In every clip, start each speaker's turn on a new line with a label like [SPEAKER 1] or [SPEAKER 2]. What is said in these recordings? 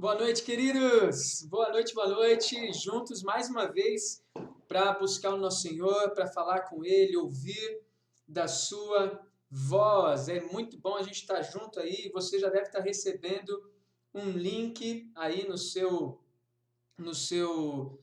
[SPEAKER 1] Boa noite, queridos! Boa noite, boa noite! Juntos mais uma vez para buscar o nosso Senhor, para falar com Ele, ouvir da Sua voz. É muito bom a gente estar junto aí. Você já deve estar recebendo um link aí no seu, no seu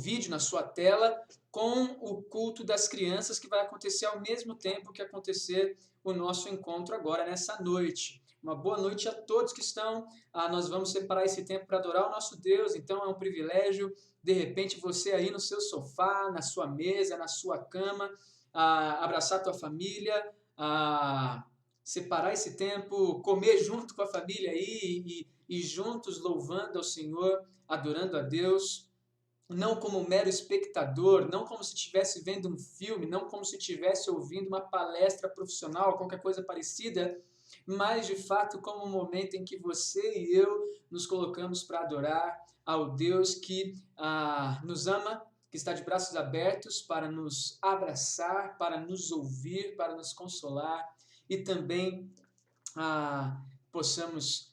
[SPEAKER 1] vídeo, na sua tela, com o culto das crianças que vai acontecer ao mesmo tempo que acontecer o nosso encontro agora, nessa noite. Uma boa noite a todos que estão. Nós vamos separar esse tempo para adorar o nosso Deus, então é um privilégio, de repente, você aí no seu sofá, na sua mesa, na sua cama, abraçar a tua família, separar esse tempo, comer junto com a família aí e juntos louvando ao Senhor, adorando a Deus, não como mero espectador, não como se estivesse vendo um filme, não como se estivesse ouvindo uma palestra profissional, qualquer coisa parecida, mas de fato como um momento em que você e eu nos colocamos para adorar ao Deus que nos ama, que está de braços abertos para nos abraçar, para nos ouvir, para nos consolar e também possamos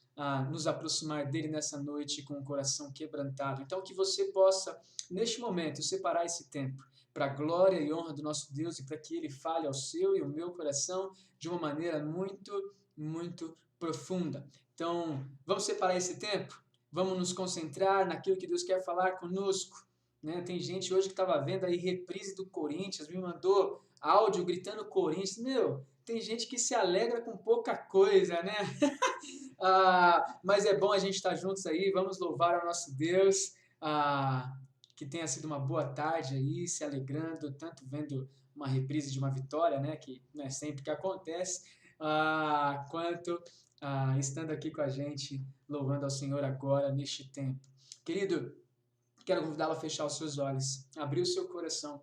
[SPEAKER 1] nos aproximar dele nessa noite com o coração quebrantado. Então que você possa, neste momento, separar esse tempo para a glória e honra do nosso Deus e para que ele fale ao seu e ao meu coração de uma maneira muito profunda. Então, vamos separar esse tempo? Vamos nos concentrar naquilo que Deus quer falar conosco, né? Tem gente hoje que estava vendo aí reprise do Corinthians, me mandou áudio gritando Corinthians. Tem gente que se alegra com pouca coisa, né? Mas é bom a gente estar juntos aí, vamos louvar ao nosso Deus, que tenha sido uma boa tarde aí, se alegrando, tanto vendo uma reprise de uma vitória, né, que não é sempre que acontece, quanto estando aqui com a gente, louvando ao Senhor agora, neste tempo. Querido, quero convidá-lo a fechar os seus olhos, abrir o seu coração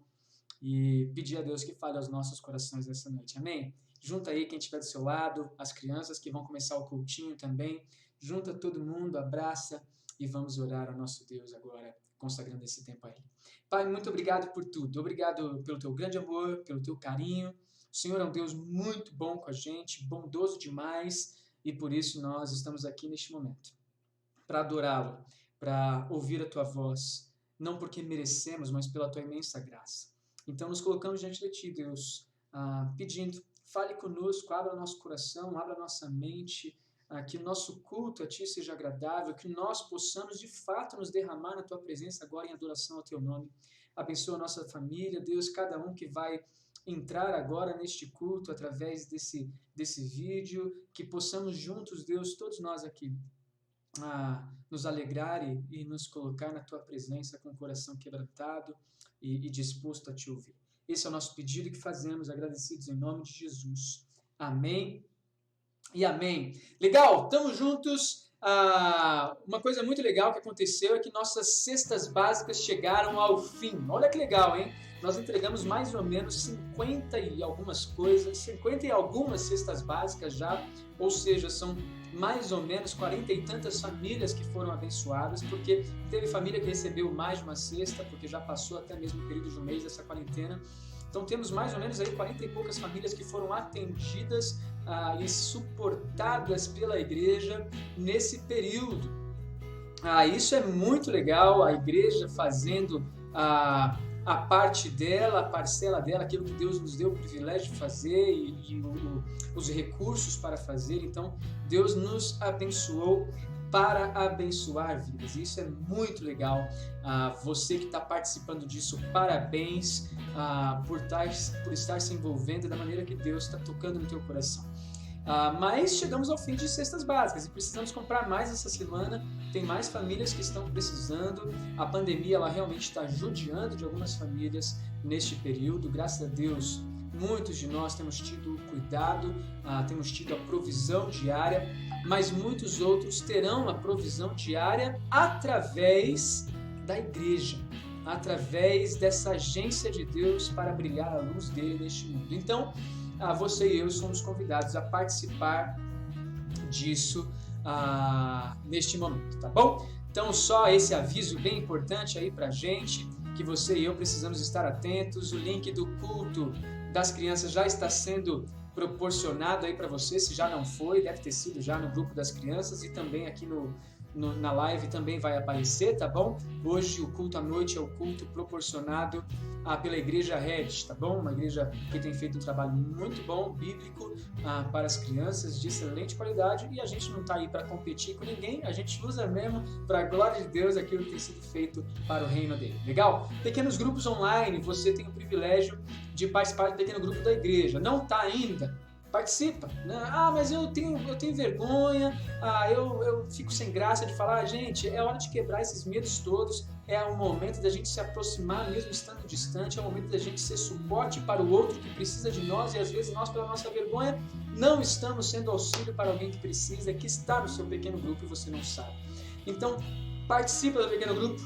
[SPEAKER 1] e pedir a Deus que fale aos nossos corações nessa noite, amém? Junta aí quem estiver do seu lado, as crianças que vão começar o cultinho também, junta todo mundo, abraça e vamos orar ao nosso Deus agora, consagrando esse tempo a Ele. Pai, muito obrigado por tudo, obrigado pelo teu grande amor, pelo teu carinho. O Senhor é um Deus muito bom com a gente, bondoso demais, e por isso nós estamos aqui neste momento, para adorá-lo, para ouvir a tua voz, não porque merecemos, mas pela tua imensa graça. Então nos colocamos diante de ti, Deus, pedindo, fale conosco, abra nosso coração, abra nossa mente, que o nosso culto a ti seja agradável, que nós possamos de fato nos derramar na tua presença agora em adoração ao teu nome. Abençoa a nossa família, Deus, cada um que vai entrar agora neste culto através desse vídeo, que possamos juntos, Deus, todos nós aqui, nos alegrar e nos colocar na tua presença com o coração quebrantado e disposto a te ouvir. Esse é o nosso pedido que fazemos, agradecidos em nome de Jesus. Amém e amém. Legal, estamos juntos. Uma coisa muito legal que aconteceu é que nossas cestas básicas chegaram ao fim. Olha que legal, hein? Nós entregamos mais ou menos 50 e algumas cestas básicas já, ou seja, são mais ou menos 40 e tantas famílias que foram abençoadas, porque teve família que recebeu mais de uma cesta, porque já passou até mesmo o período de um mês dessa quarentena. Então temos mais ou menos aí 40 e poucas famílias que foram atendidas e suportadas pela igreja nesse período. Isso é muito legal, a igreja fazendo a parte dela, a parcela dela, aquilo que Deus nos deu o privilégio de fazer e os recursos para fazer. Então, Deus nos abençoou para abençoar vidas. Isso é muito legal. Você que está participando disso, parabéns por estar se envolvendo da maneira que Deus está tocando no teu coração. Mas chegamos ao fim de cestas básicas e precisamos comprar mais essa semana. Tem mais famílias que estão precisando. A pandemia ela realmente está judiando de algumas famílias neste período. Graças a Deus, muitos de nós temos tido cuidado, temos tido a provisão diária, mas muitos outros terão a provisão diária através da igreja, através dessa agência de Deus para brilhar a luz dele neste mundo. Então, você e eu somos convidados a participar disso neste momento, tá bom? Então, só esse aviso bem importante aí pra gente, que você e eu precisamos estar atentos. O link do culto das crianças já está sendo proporcionado aí para você, se já não foi, deve ter sido já no grupo das crianças e também aqui na live também vai aparecer, tá bom? Hoje o culto à noite é o culto proporcionado pela Igreja Red, tá bom? Uma igreja que tem feito um trabalho muito bom, bíblico, para as crianças, de excelente qualidade, e a gente não tá aí para competir com ninguém, a gente usa mesmo para a glória de Deus aquilo que tem sido feito para o reino dele, legal? Pequenos grupos online, você tem o privilégio de participar do pequeno grupo da igreja, não tá ainda? Participa, né? Mas eu tenho vergonha, eu fico sem graça de falar. Gente, é hora de quebrar esses medos todos, é o momento da gente se aproximar mesmo estando distante, é o momento da gente ser suporte para o outro que precisa de nós, e às vezes nós, pela nossa vergonha, não estamos sendo auxílio para alguém que precisa, que está no seu pequeno grupo e você não sabe. Então, participa do pequeno grupo,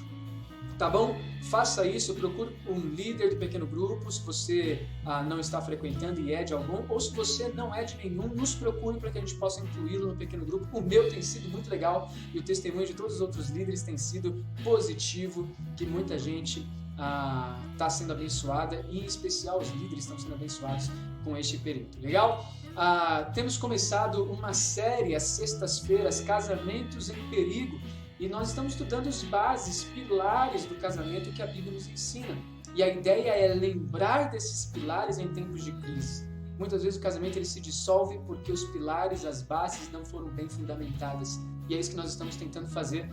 [SPEAKER 1] tá bom? Faça isso, procure um líder do pequeno grupo, se você não está frequentando e é de algum, ou se você não é de nenhum, nos procure para que a gente possa incluí-lo no pequeno grupo. O meu tem sido muito legal e o testemunho de todos os outros líderes tem sido positivo, que muita gente está sendo abençoada, e em especial os líderes estão sendo abençoados com este período, legal? Temos começado uma série às sextas-feiras, Casamentos em Perigo, e nós estamos estudando os bases, pilares do casamento que a Bíblia nos ensina. E a ideia é lembrar desses pilares em tempos de crise. Muitas vezes o casamento ele se dissolve porque os pilares, as bases não foram bem fundamentadas. E é isso que nós estamos tentando fazer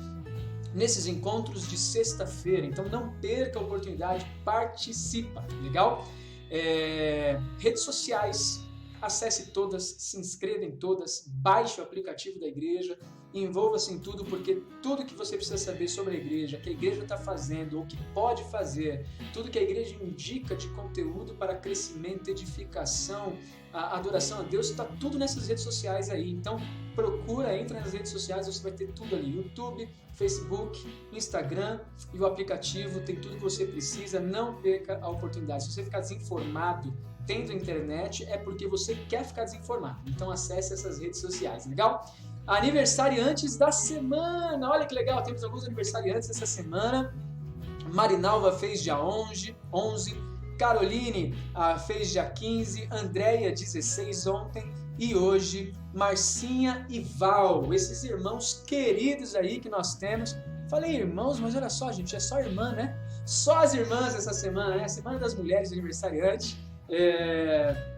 [SPEAKER 1] nesses encontros de sexta-feira. Então não perca a oportunidade, participa, legal? Redes sociais, acesse todas, se inscreva em todas, baixe o aplicativo da igreja, envolva-se em tudo, porque tudo que você precisa saber sobre a igreja, que a igreja está fazendo ou que pode fazer, tudo que a igreja indica de conteúdo para crescimento, edificação, adoração a Deus, está tudo nessas redes sociais aí. Então procura, entra nas redes sociais, você vai ter tudo ali, YouTube, Facebook, Instagram, e o aplicativo tem tudo que você precisa. Não perca a oportunidade. Se você ficar desinformado tendo internet, é porque você quer ficar desinformado. Então acesse essas redes sociais, legal? Aniversariantes da semana, olha que legal, temos alguns aniversariantes essa semana. Marinalva fez dia 11, Caroline fez dia 15, Andréia 16 ontem, e hoje Marcinha e Val, esses irmãos queridos aí que nós temos. Falei irmãos, mas olha só, gente, é só irmã, né? Só as irmãs essa semana, né? A Semana das Mulheres aniversariantes.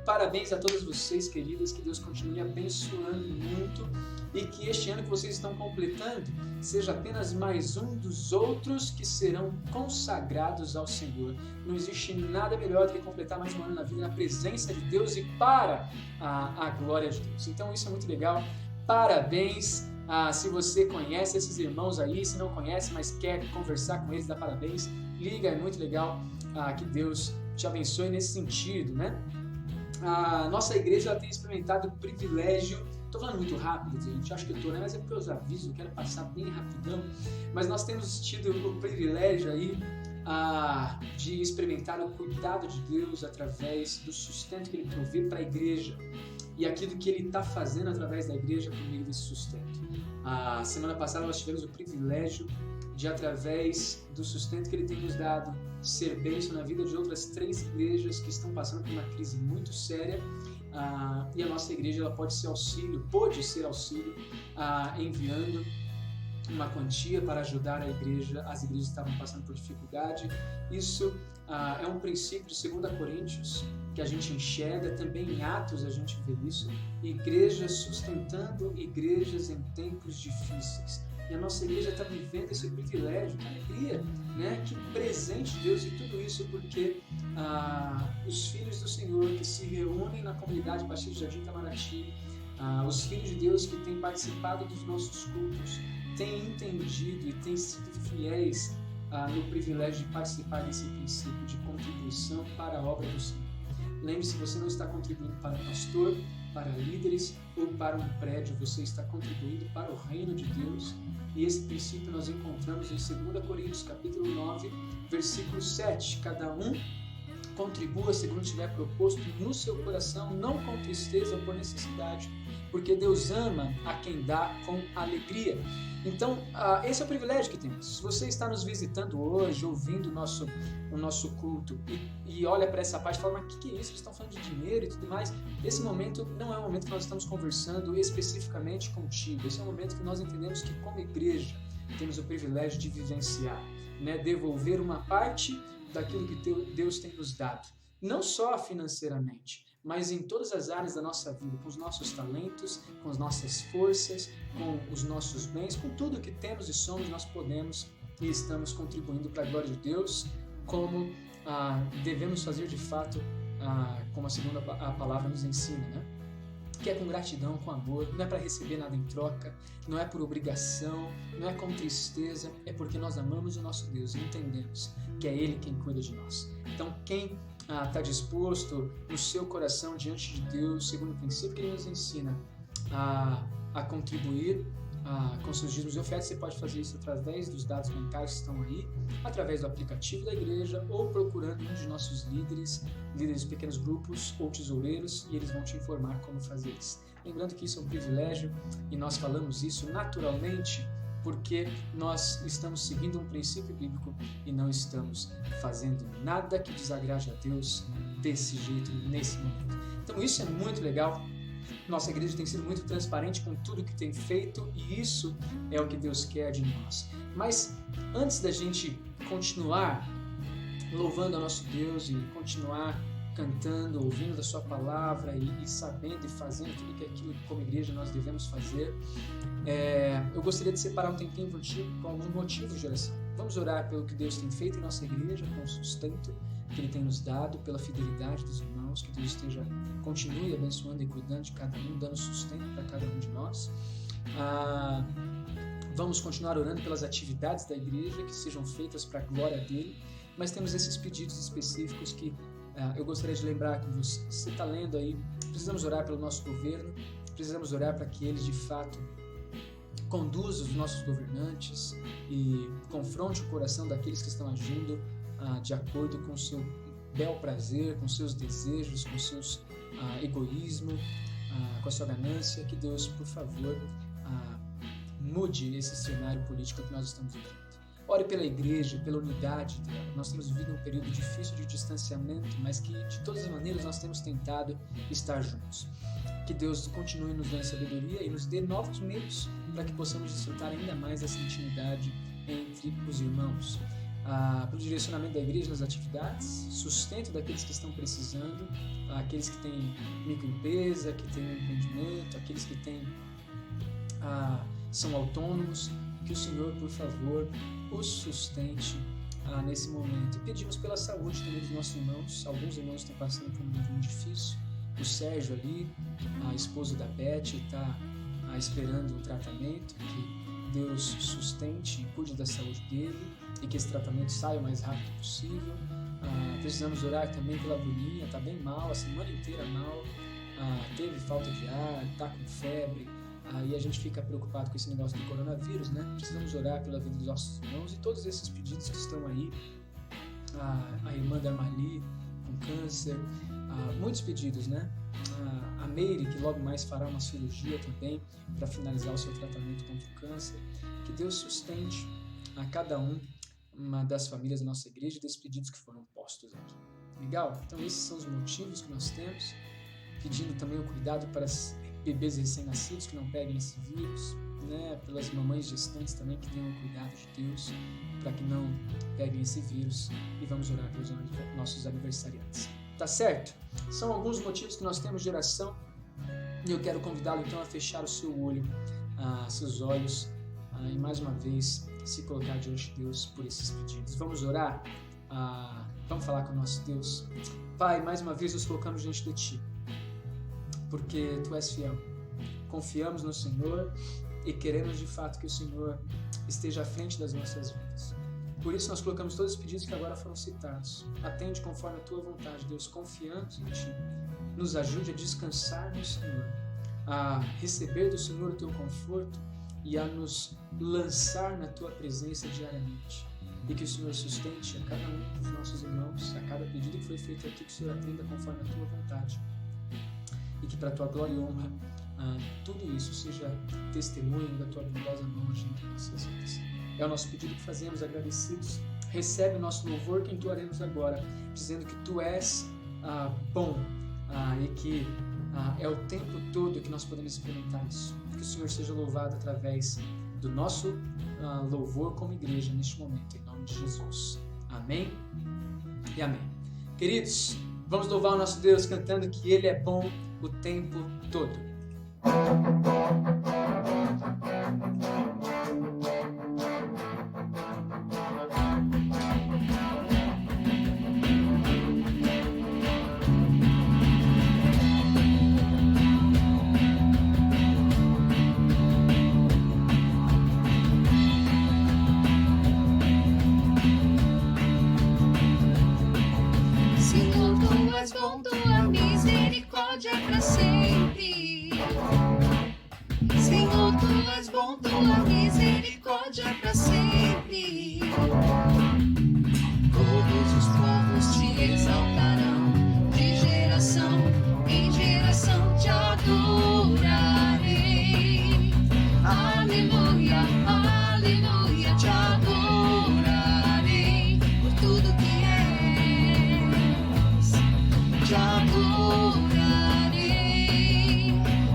[SPEAKER 1] Parabéns a todas vocês, queridas, que Deus continue abençoando muito, e que este ano que vocês estão completando seja apenas mais um dos outros que serão consagrados ao Senhor. Não existe nada melhor do que completar mais um ano na vida, na presença de Deus e para a glória de Deus. Então isso é muito legal, parabéns. Se você conhece esses irmãos aí, se não conhece, mas quer conversar com eles, dá parabéns, liga, é muito legal. Que Deus te abençoe nesse sentido, né? A nossa igreja ela tem experimentado o privilégio. Estou falando muito rápido, gente, acho que eu estou, né? Mas é porque eu os aviso, eu quero passar bem rapidão. Mas nós temos tido o privilégio aí de experimentar o cuidado de Deus através do sustento que Ele provê para a igreja e aquilo que Ele está fazendo através da igreja por meio desse sustento. A semana passada nós tivemos o privilégio de, através do sustento que Ele tem nos dado, ser bênção na vida de outras 3 igrejas que estão passando por uma crise muito séria. E a nossa igreja ela pode ser auxílio, enviando uma quantia para ajudar a igreja. As igrejas estavam passando por dificuldade. Isso é um princípio de 2 Coríntios que a gente enxerga, também em Atos a gente vê isso, igrejas sustentando igrejas em tempos difíceis. E a nossa igreja está vivendo esse privilégio, que alegria, né? Que presente de Deus, e tudo isso porque os filhos do Senhor que se reúnem na comunidade Batista Jardim Itamaraty, os filhos de Deus que têm participado dos nossos cultos, têm entendido e têm sido fiéis no privilégio de participar desse princípio de contribuição para a obra do Senhor. Lembre-se, você não está contribuindo para um pastor, para líderes ou para um prédio, você está contribuindo para o reino de Deus. E esse princípio nós encontramos em 2 Coríntios capítulo 9, versículo 7. Cada um contribua segundo tiver proposto no seu coração, não com tristeza ou por necessidade, porque Deus ama a quem dá com alegria. Então, esse é o privilégio que temos. Se você está nos visitando hoje, ouvindo o nosso culto e olha para essa parte e fala, mas o que é isso? Eles estão falando de dinheiro e tudo mais. Esse momento não é um momento que nós estamos conversando especificamente contigo. Esse é um momento que nós entendemos que, como igreja, temos o privilégio de vivenciar, né? Devolver uma parte daquilo que Deus tem nos dado. Não só financeiramente, mas em todas as áreas da nossa vida, com os nossos talentos, com as nossas forças, com os nossos bens, com tudo que temos e somos, nós podemos e estamos contribuindo para a glória de Deus, como devemos fazer de fato, como a palavra nos ensina, né? Que é com gratidão, com amor, não é para receber nada em troca, não é por obrigação, não é com tristeza, é porque nós amamos o nosso Deus e entendemos que é Ele quem cuida de nós. Então, quem está disposto no seu coração diante de Deus, segundo o princípio que Ele nos ensina, a contribuir com seus dízimos e ofertas, você pode fazer isso através dos dados bancários que estão aí, através do aplicativo da igreja ou procurando um de nossos líderes de pequenos grupos ou tesoureiros, e eles vão te informar como fazer isso. Lembrando que isso é um privilégio e nós falamos isso naturalmente porque nós estamos seguindo um princípio bíblico e não estamos fazendo nada que desagrade a Deus desse jeito, nesse momento. Então isso é muito legal. Nossa igreja tem sido muito transparente com tudo que tem feito e isso é o que Deus quer de nós. Mas antes da gente continuar louvando a nosso Deus e continuar cantando, ouvindo da sua palavra e sabendo e fazendo tudo que aquilo que como igreja nós devemos fazer, eu gostaria de separar um tempinho contigo com alguns motivos de oração. Vamos orar pelo que Deus tem feito em nossa igreja, com o sustento que Ele tem nos dado, pela fidelidade dos irmãos, que Deus continue abençoando e cuidando de cada um, dando sustento para cada um de nós. Vamos continuar orando pelas atividades da igreja que sejam feitas para a glória dele, mas temos esses pedidos específicos que eu gostaria de lembrar que você está lendo aí. Precisamos orar pelo nosso governo, precisamos orar para que eles de fato conduza os nossos governantes e confronte o coração daqueles que estão agindo de acordo com o seu bel prazer, com seus desejos, com seus egoísmo, com a sua ganância. Que Deus, por favor, mude esse cenário político que nós estamos vivendo. Ore pela igreja, pela unidade dela. Nós temos vivido um período difícil de distanciamento, mas que de todas as maneiras nós temos tentado estar juntos. Que Deus continue nos dando sabedoria e nos dê novos meios para que possamos desfrutar ainda mais dessa intimidade entre os irmãos. Pelo direcionamento da igreja nas atividades, sustento daqueles que estão precisando, aqueles que têm microempresa, que têm um empreendimento, aqueles que são autônomos, que o Senhor, por favor, os sustente nesse momento. E pedimos pela saúde também dos nossos irmãos. Alguns irmãos estão passando por um momento muito difícil. O Sérgio ali, a esposa da Beth, está esperando um tratamento, que Deus sustente e cuide da saúde dele e que esse tratamento saia o mais rápido possível. Precisamos orar também pela Bruninha, está bem mal, a semana inteira mal, teve falta de ar, está com febre, e a gente fica preocupado com esse negócio do coronavírus, né? Precisamos orar pela vida dos nossos irmãos e todos esses pedidos que estão aí. A irmã da Marli com câncer, muitos pedidos, né? A Meire, que logo mais fará uma cirurgia também para finalizar o seu tratamento contra o câncer. Que Deus sustente a cada uma das famílias da nossa igreja desses pedidos que foram postos aqui. Legal? Então esses são os motivos que nós temos, pedindo também o cuidado para os bebês recém-nascidos que não peguem esse vírus, né? Pelas mamães gestantes também que tenham o cuidado de Deus para que não peguem esse vírus, e vamos orar pelos nossos aniversariantes. Tá certo? São alguns motivos que nós temos de oração e eu quero convidá-lo então a fechar o seu olho, seus olhos, e mais uma vez se colocar diante de Deus por esses pedidos. Vamos orar? Vamos falar com o nosso Deus. Pai, mais uma vez nos colocamos diante de Ti, porque Tu és fiel. Confiamos no Senhor e queremos de fato que o Senhor esteja à frente das nossas vidas. Por isso nós colocamos todos os pedidos que agora foram citados. Atende conforme a Tua vontade, Deus, confiamos em Ti. Nos ajude a descansar no Senhor, a receber do Senhor o Teu conforto e a nos lançar na Tua presença diariamente. E que o Senhor sustente a cada um dos nossos irmãos, a cada pedido que foi feito aqui, que o Senhor atenda conforme a Tua vontade. E que para a Tua glória e honra tudo isso seja testemunho da tua bondosa mão agindo em nossas vidas. É o nosso pedido que fazemos, agradecidos. Recebe o nosso louvor que entoaremos agora, dizendo que tu és bom e que é o tempo todo que nós podemos experimentar isso. Que o Senhor seja louvado através do nosso louvor como igreja neste momento, em nome de Jesus. Amém e amém. Queridos, vamos louvar o nosso Deus cantando que Ele é bom o tempo todo.
[SPEAKER 2] Bom, tua misericórdia é para sempre. Senhor, tu és bom, tua misericórdia é para sempre. Todos os povos te exaltarão, de geração em geração te adorarei. Aleluia, aleluia, te adorarei por tudo que te adorarei,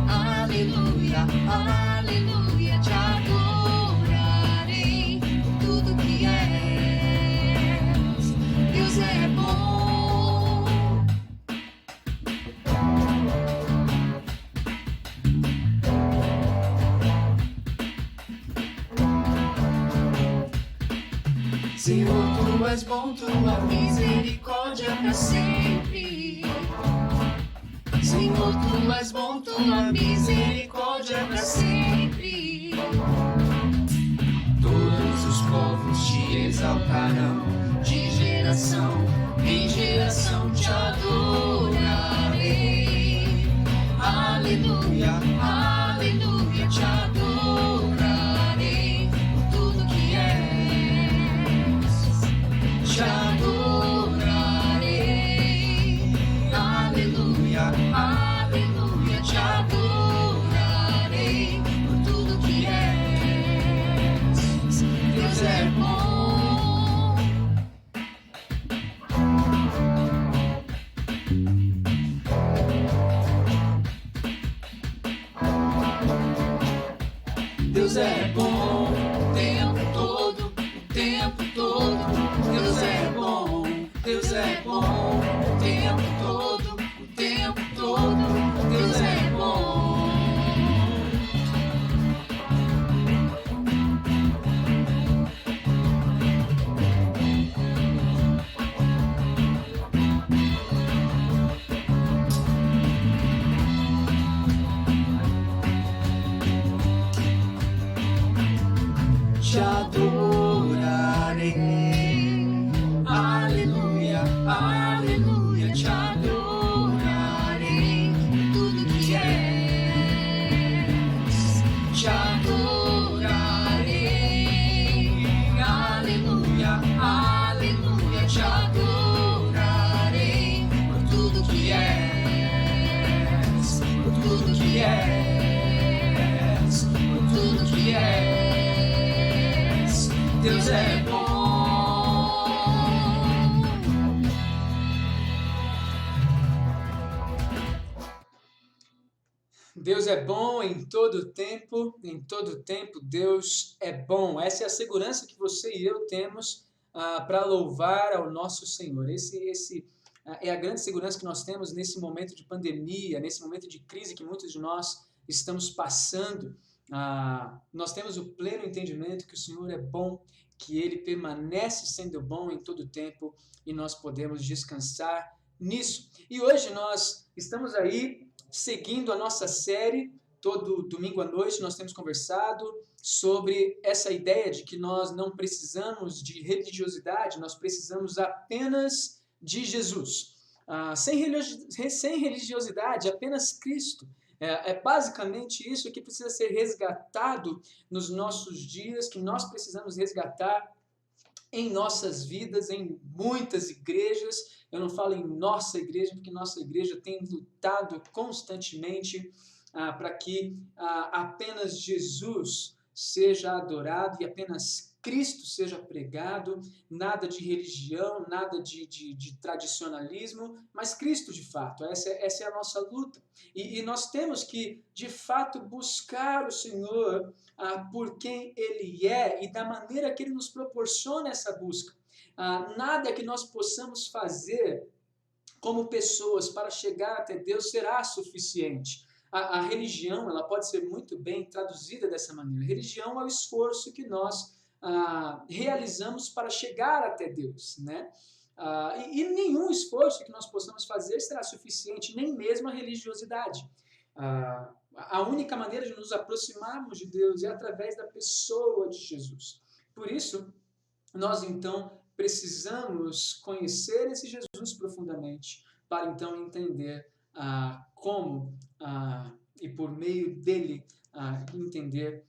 [SPEAKER 2] aleluia, aleluia, te adorarei por tudo que és. Deus é bom. Senhor, tu és bom, tua misericórdia para sempre. Senhor, tu és bom, tua misericórdia para sempre. Todos os povos te exaltarão, de geração em geração te adorarei. Aleluia, aleluia, te adorarei por tudo que és. Te adorarei. Aleluia, aleluia, te adorarei por tudo que és. Deus é bom. Deus é bom o tempo todo, o tempo todo. Deus é bom, Deus é bom o tempo todo, o tempo todo. Deus é bom. Te adorarei, aleluia, aleluia, te adorarei por tudo que és. Te adorarei, aleluia, aleluia, te adorarei por tudo que és, por tudo que és, por tudo que és. Deus é bom.
[SPEAKER 1] Deus é bom em todo tempo Deus é bom. Essa é a segurança que você e eu temos para louvar ao nosso Senhor. Esse é a grande segurança que nós temos nesse momento de pandemia, nesse momento de crise que muitos de nós estamos passando. Nós temos o pleno entendimento que o Senhor é bom, que Ele permanece sendo bom em todo tempo e nós podemos descansar nisso. E hoje nós estamos aí seguindo a nossa série. Todo domingo à noite nós temos conversado sobre essa ideia de que nós não precisamos de religiosidade, nós precisamos apenas de Jesus. Sem religiosidade, apenas Cristo. É basicamente isso que precisa ser resgatado nos nossos dias, que nós precisamos resgatar em nossas vidas, em muitas igrejas. Eu não falo em nossa igreja, porque nossa igreja tem lutado constantemente para que apenas Jesus seja adorado e apenas Cristo seja pregado, nada de religião, nada de tradicionalismo, mas Cristo de fato. Essa é a nossa luta. E nós temos que, de fato, buscar o Senhor por quem Ele é e da maneira que Ele nos proporciona essa busca. Nada que nós possamos fazer como pessoas para chegar até Deus será suficiente. A religião, ela pode ser muito bem traduzida dessa maneira. Religião é o esforço que nós realizamos para chegar até Deus, né? E nenhum esforço que nós possamos fazer será suficiente, nem mesmo a religiosidade. A única maneira de nos aproximarmos de Deus é através da pessoa de Jesus. Por isso, nós então precisamos conhecer esse Jesus profundamente, para então entender como, e por meio dele, entender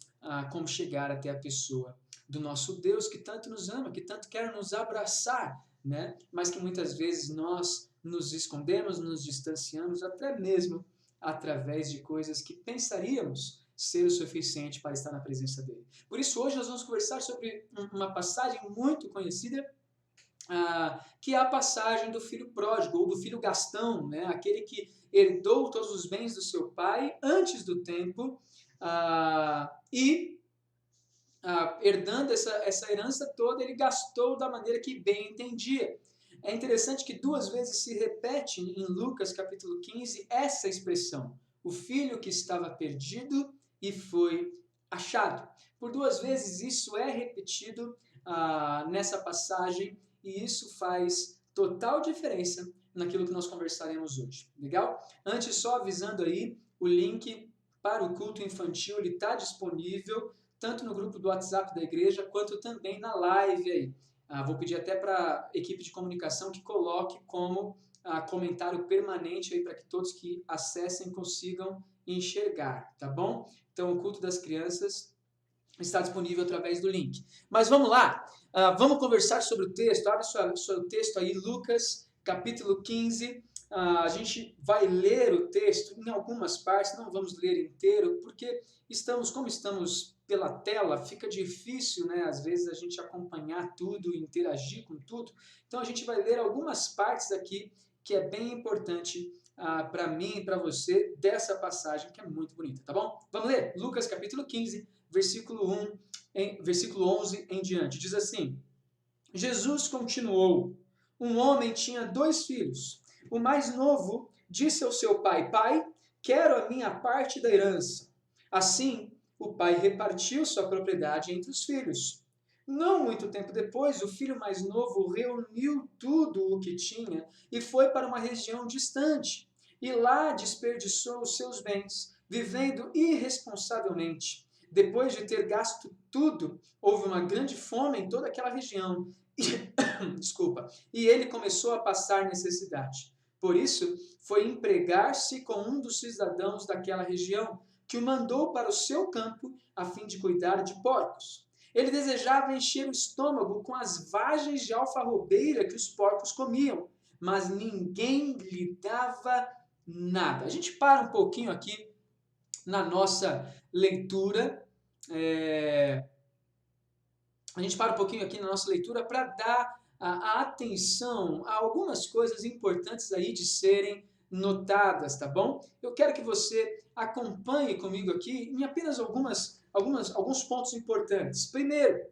[SPEAKER 1] como chegar até a pessoa do nosso Deus, que tanto nos ama, que tanto quer nos abraçar, né? Mas que muitas vezes nós nos escondemos, nos distanciamos, até mesmo através de coisas que pensaríamos ser o suficiente para estar na presença dele. Por isso, hoje nós vamos conversar sobre uma passagem muito conhecida, que é a passagem do filho pródigo, ou do filho Gastão, né? Aquele que herdou todos os bens do seu pai antes do tempo, herdando essa herança toda, ele gastou da maneira que bem entendia. É interessante que 2 vezes se repete em Lucas capítulo 15 essa expressão, o filho que estava perdido e foi achado. Por 2 vezes isso é repetido nessa passagem, e isso faz total diferença naquilo que nós conversaremos hoje. Legal? Antes, só avisando aí, o link para o culto infantil está disponível tanto no grupo do WhatsApp da igreja, quanto também na live aí. Vou pedir até para a equipe de comunicação que coloque como comentário permanente aí para que todos que acessem consigam enxergar, tá bom? Então, o culto das crianças está disponível através do link. Mas vamos lá, vamos conversar sobre o texto. Abre seu texto aí, Lucas, capítulo 15. A gente vai ler o texto em algumas partes, não vamos ler inteiro, porque como estamos pela tela, fica difícil, né, às vezes, a gente acompanhar tudo, interagir com tudo. Então, a gente vai ler algumas partes aqui, que é bem importante para mim e para você, dessa passagem, que é muito bonita, tá bom? Vamos ler? Lucas, capítulo 15, versículo 11 em diante. Diz assim: Jesus continuou: um homem tinha 2 filhos. O mais novo disse ao seu pai: Pai, quero a minha parte da herança. Assim, o pai repartiu sua propriedade entre os filhos. Não muito tempo depois, o filho mais novo reuniu tudo o que tinha e foi para uma região distante. E lá desperdiçou os seus bens, vivendo irresponsavelmente. Depois de ter gasto tudo, houve uma grande fome em toda aquela região. E ele começou a passar necessidade. Por isso, foi empregar-se com um dos cidadãos daquela região, que o mandou para o seu campo a fim de cuidar de porcos. Ele desejava encher o estômago com as vagens de alfarrobeira que os porcos comiam, mas ninguém lhe dava nada. A gente para um pouquinho aqui na nossa leitura, para dar a atenção a algumas coisas importantes aí de serem notadas, tá bom? Eu quero que você acompanhe comigo aqui em apenas alguns pontos importantes. Primeiro,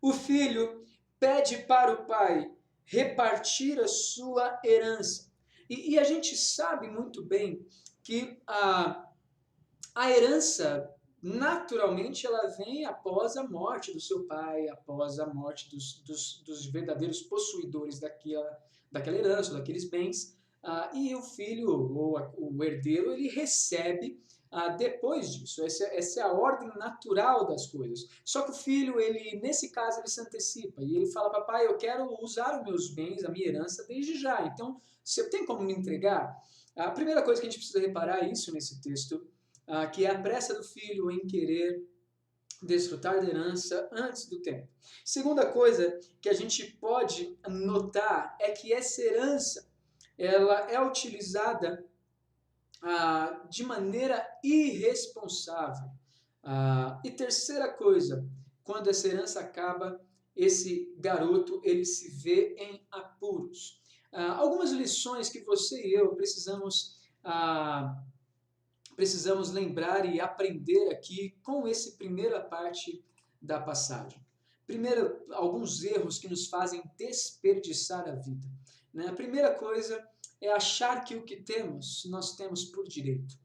[SPEAKER 1] o filho pede para o pai repartir a sua herança. E a gente sabe muito bem que a herança, naturalmente, ela vem após a morte do seu pai, após a morte dos verdadeiros possuidores daquela herança, daqueles bens, e o filho, ou o herdeiro, ele recebe depois disso. Essa é a ordem natural das coisas. Só que o filho, nesse caso, ele se antecipa, e ele fala: papai, eu quero usar os meus bens, a minha herança, desde já. Então, você tem como me entregar? A primeira coisa que a gente precisa reparar é isso nesse texto, que é a pressa do filho em querer desfrutar da herança antes do tempo. Segunda coisa que a gente pode notar é que essa herança, ela é utilizada de maneira irresponsável. E terceira coisa, quando essa herança acaba, esse garoto ele se vê em apuros. Algumas lições que você e eu precisamos lembrar e aprender aqui com essa primeira parte da passagem. Primeiro, alguns erros que nos fazem desperdiçar a vida. Né? A primeira coisa é achar que o que temos, nós temos por direito.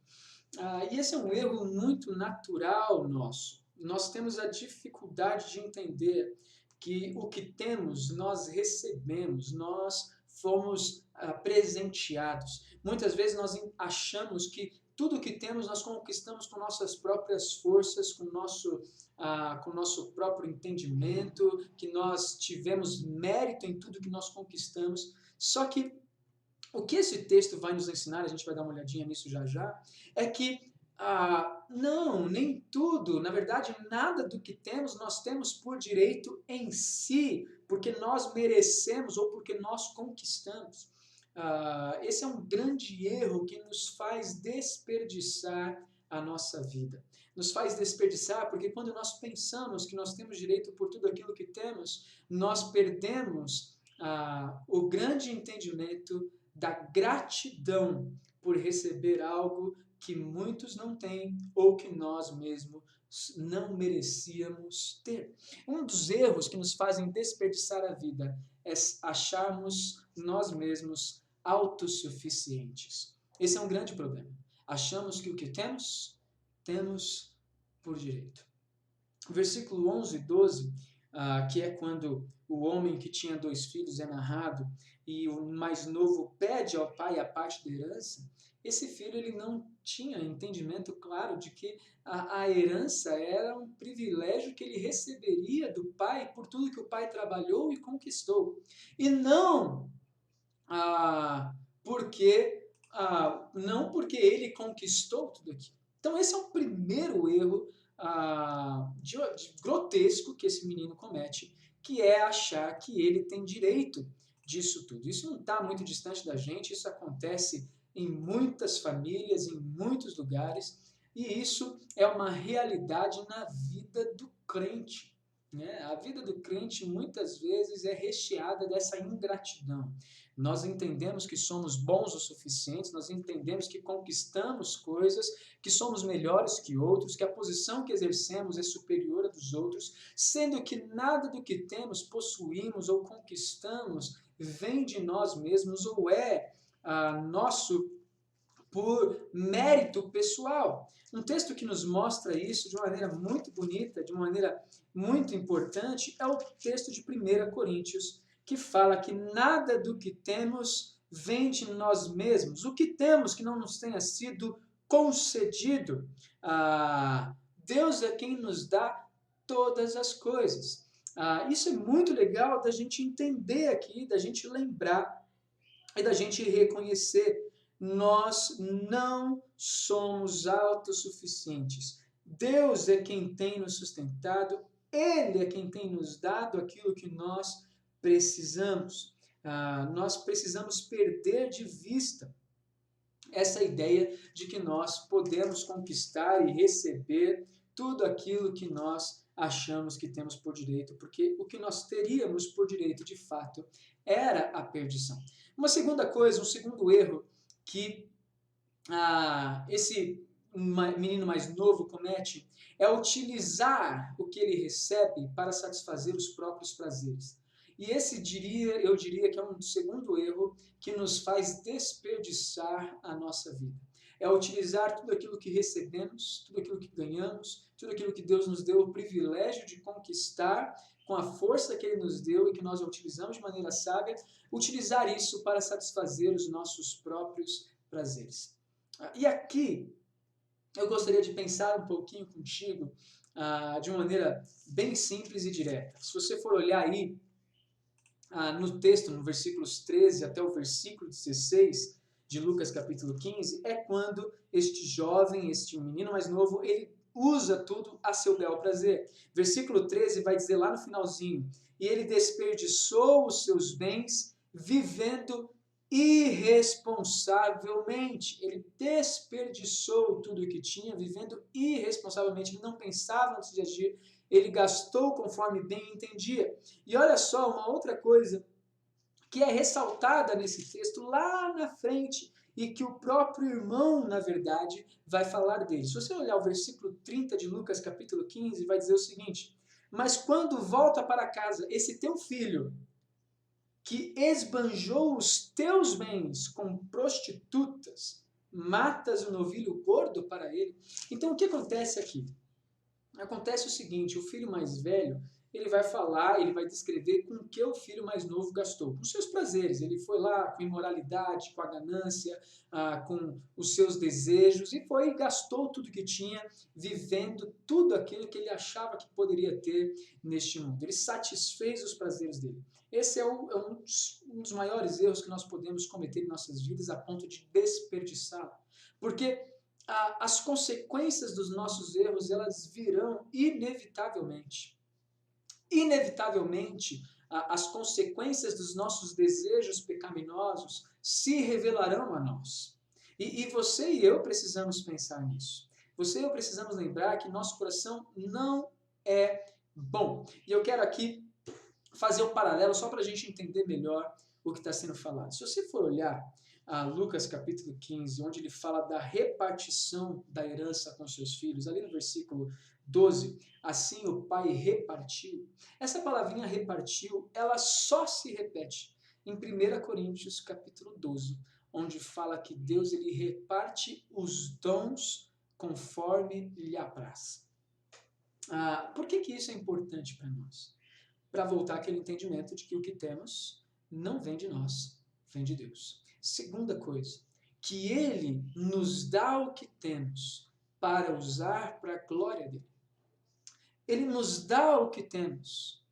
[SPEAKER 1] E esse é um erro muito natural nosso. Nós temos a dificuldade de entender que o que temos, nós recebemos, nós fomos presenteados. Muitas vezes nós achamos que tudo o que temos nós conquistamos com nossas próprias forças, com o nosso próprio entendimento, que nós tivemos mérito em tudo que nós conquistamos. Só que o que esse texto vai nos ensinar, a gente vai dar uma olhadinha nisso já já, é que não, nem tudo, na verdade, nada do que temos nós temos por direito em si, porque nós merecemos ou porque nós conquistamos. Esse é um grande erro que nos faz desperdiçar a nossa vida. Nos faz desperdiçar porque quando nós pensamos que nós temos direito por tudo aquilo que temos, nós perdemos o grande entendimento da gratidão por receber algo que muitos não têm ou que nós mesmos não merecíamos ter. Um dos erros que nos fazem desperdiçar a vida é acharmos nós mesmos autossuficientes. Esse é um grande problema. Achamos que o que temos, temos por direito. Versículo 11 e 12, que é quando o homem que tinha 2 filhos é narrado e o mais novo pede ao pai a parte da herança, esse filho ele não tinha entendimento claro de que a herança era um privilégio que ele receberia do pai por tudo que o pai trabalhou e conquistou. E não não porque ele conquistou tudo aquilo. Então esse é o primeiro erro de grotesco que esse menino comete, que é achar que ele tem direito disso tudo. Isso não está muito distante da gente, isso acontece em muitas famílias, em muitos lugares, e isso é uma realidade na vida do crente. Né? A vida do crente muitas vezes é recheada dessa ingratidão. Nós entendemos que somos bons o suficiente, nós entendemos que conquistamos coisas, que somos melhores que outros, que a posição que exercemos é superior à dos outros, sendo que nada do que temos, possuímos ou conquistamos vem de nós mesmos ou é nosso por mérito pessoal. Um texto que nos mostra isso de uma maneira muito bonita, de uma maneira muito importante, é o texto de 1 Coríntios, que fala que nada do que temos vem de nós mesmos. O que temos que não nos tenha sido concedido, Deus é quem nos dá todas as coisas. Isso é muito legal da gente entender aqui, da gente lembrar e da gente reconhecer. Nós não somos autossuficientes. Deus é quem tem nos sustentado, Ele é quem tem nos dado aquilo que nós precisamos. Nós precisamos perder de vista essa ideia de que nós podemos conquistar e receber tudo aquilo que nós achamos que temos por direito, porque o que nós teríamos por direito, de fato, era a perdição. Uma segunda coisa, um segundo erro que esse menino mais novo comete é utilizar o que ele recebe para satisfazer os próprios prazeres. E esse eu diria que é um segundo erro que nos faz desperdiçar a nossa vida. É utilizar tudo aquilo que recebemos, tudo aquilo que ganhamos, tudo aquilo que Deus nos deu o privilégio de conquistar com a força que Ele nos deu e que nós a utilizamos de maneira sábia, utilizar isso para satisfazer os nossos próprios prazeres. E aqui eu gostaria de pensar um pouquinho contigo de uma maneira bem simples e direta. Se você for olhar aí no texto, no versículos 13 até o versículo 16 de Lucas capítulo 15, é quando este jovem, este menino mais novo, ele usa tudo a seu bel prazer. Versículo 13 vai dizer lá no finalzinho, e ele desperdiçou os seus bens vivendo irresponsavelmente. Ele desperdiçou tudo o que tinha, vivendo irresponsavelmente. Ele não pensava antes de agir, ele gastou conforme bem entendia. E olha só, uma outra coisa que é ressaltada nesse texto lá na frente, e que o próprio irmão, na verdade, vai falar dele. Se você olhar o versículo 30 de Lucas, capítulo 15, vai dizer o seguinte: mas quando volta para casa, esse teu filho, que esbanjou os teus bens com prostitutas, matas o novilho gordo para ele. Então, o que acontece aqui? Acontece o seguinte: o filho mais velho, ele vai falar, ele vai descrever com o que o filho mais novo gastou. Com seus prazeres. Ele foi lá com imoralidade, com a ganância, com os seus desejos, e foi e gastou tudo que tinha, vivendo tudo aquilo que ele achava que poderia ter neste mundo. Ele satisfez os prazeres dele. Esse é um dos maiores erros que nós podemos cometer em nossas vidas, a ponto de desperdiçá-lo. Porque as consequências dos nossos erros, elas virão inevitavelmente. Inevitavelmente, as consequências dos nossos desejos pecaminosos se revelarão a nós. E você e eu precisamos pensar nisso. Você e eu precisamos lembrar que nosso coração não é bom. E eu quero aqui fazer um paralelo só para a gente entender melhor o que está sendo falado. Se você for olhar Lucas capítulo 15, onde ele fala da repartição da herança com seus filhos, ali no versículo 12, assim o pai repartiu. Essa palavrinha repartiu, ela só se repete em 1 Coríntios capítulo 12, onde fala que Deus ele reparte os dons conforme lhe apraz. Por que isso é importante para nós? Para voltar àquele entendimento de que o que temos não vem de nós, vem de Deus. Segunda coisa, que Ele nos dá o que temos para usar para a glória dEle. Ele nos dá o que temos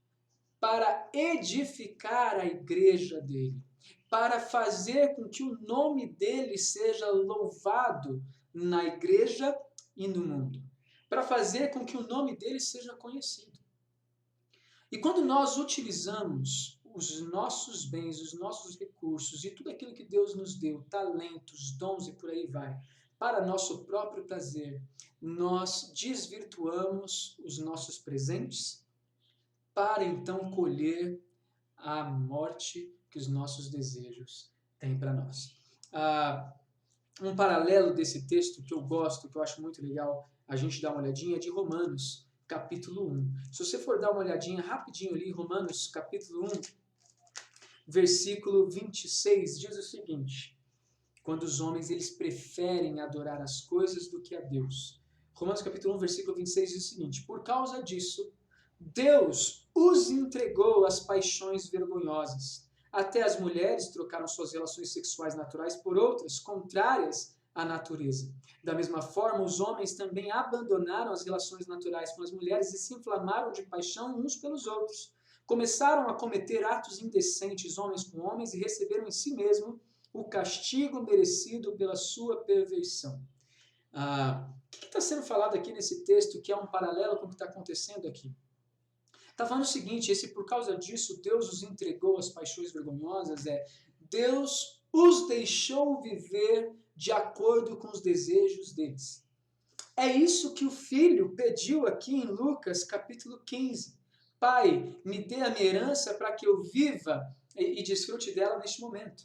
[SPEAKER 1] para edificar a igreja dEle, para fazer com que o nome dEle seja louvado na igreja e no mundo, para fazer com que o nome dEle seja conhecido. E quando nós utilizamos os nossos bens, os nossos recursos e tudo aquilo que Deus nos deu, talentos, dons e por aí vai, para nosso próprio prazer, nós desvirtuamos os nossos presentes para então colher a morte que os nossos desejos têm para nós. Um paralelo desse texto que eu gosto, que eu acho muito legal a gente dar uma olhadinha, é de Romanos, capítulo 1. Se você for dar uma olhadinha rapidinho ali, Romanos, capítulo 1, versículo 26, diz o seguinte: quando os homens eles preferem adorar as coisas do que a Deus. Romanos capítulo 1, versículo 26 diz o seguinte: por causa disso, Deus os entregou às paixões vergonhosas. Até as mulheres trocaram suas relações sexuais naturais por outras, contrárias à natureza. Da mesma forma, os homens também abandonaram as relações naturais com as mulheres e se inflamaram de paixão uns pelos outros. Começaram a cometer atos indecentes homens com homens e receberam em si mesmo o castigo merecido pela sua perversão. O que está sendo falado aqui nesse texto que é um paralelo com o que está acontecendo aqui? Está falando o seguinte: por causa disso, Deus os entregou às paixões vergonhosas, Deus os deixou viver de acordo com os desejos deles. É isso que o filho pediu aqui em Lucas capítulo 15. Pai, me dê a minha herança para que eu viva e desfrute dela neste momento.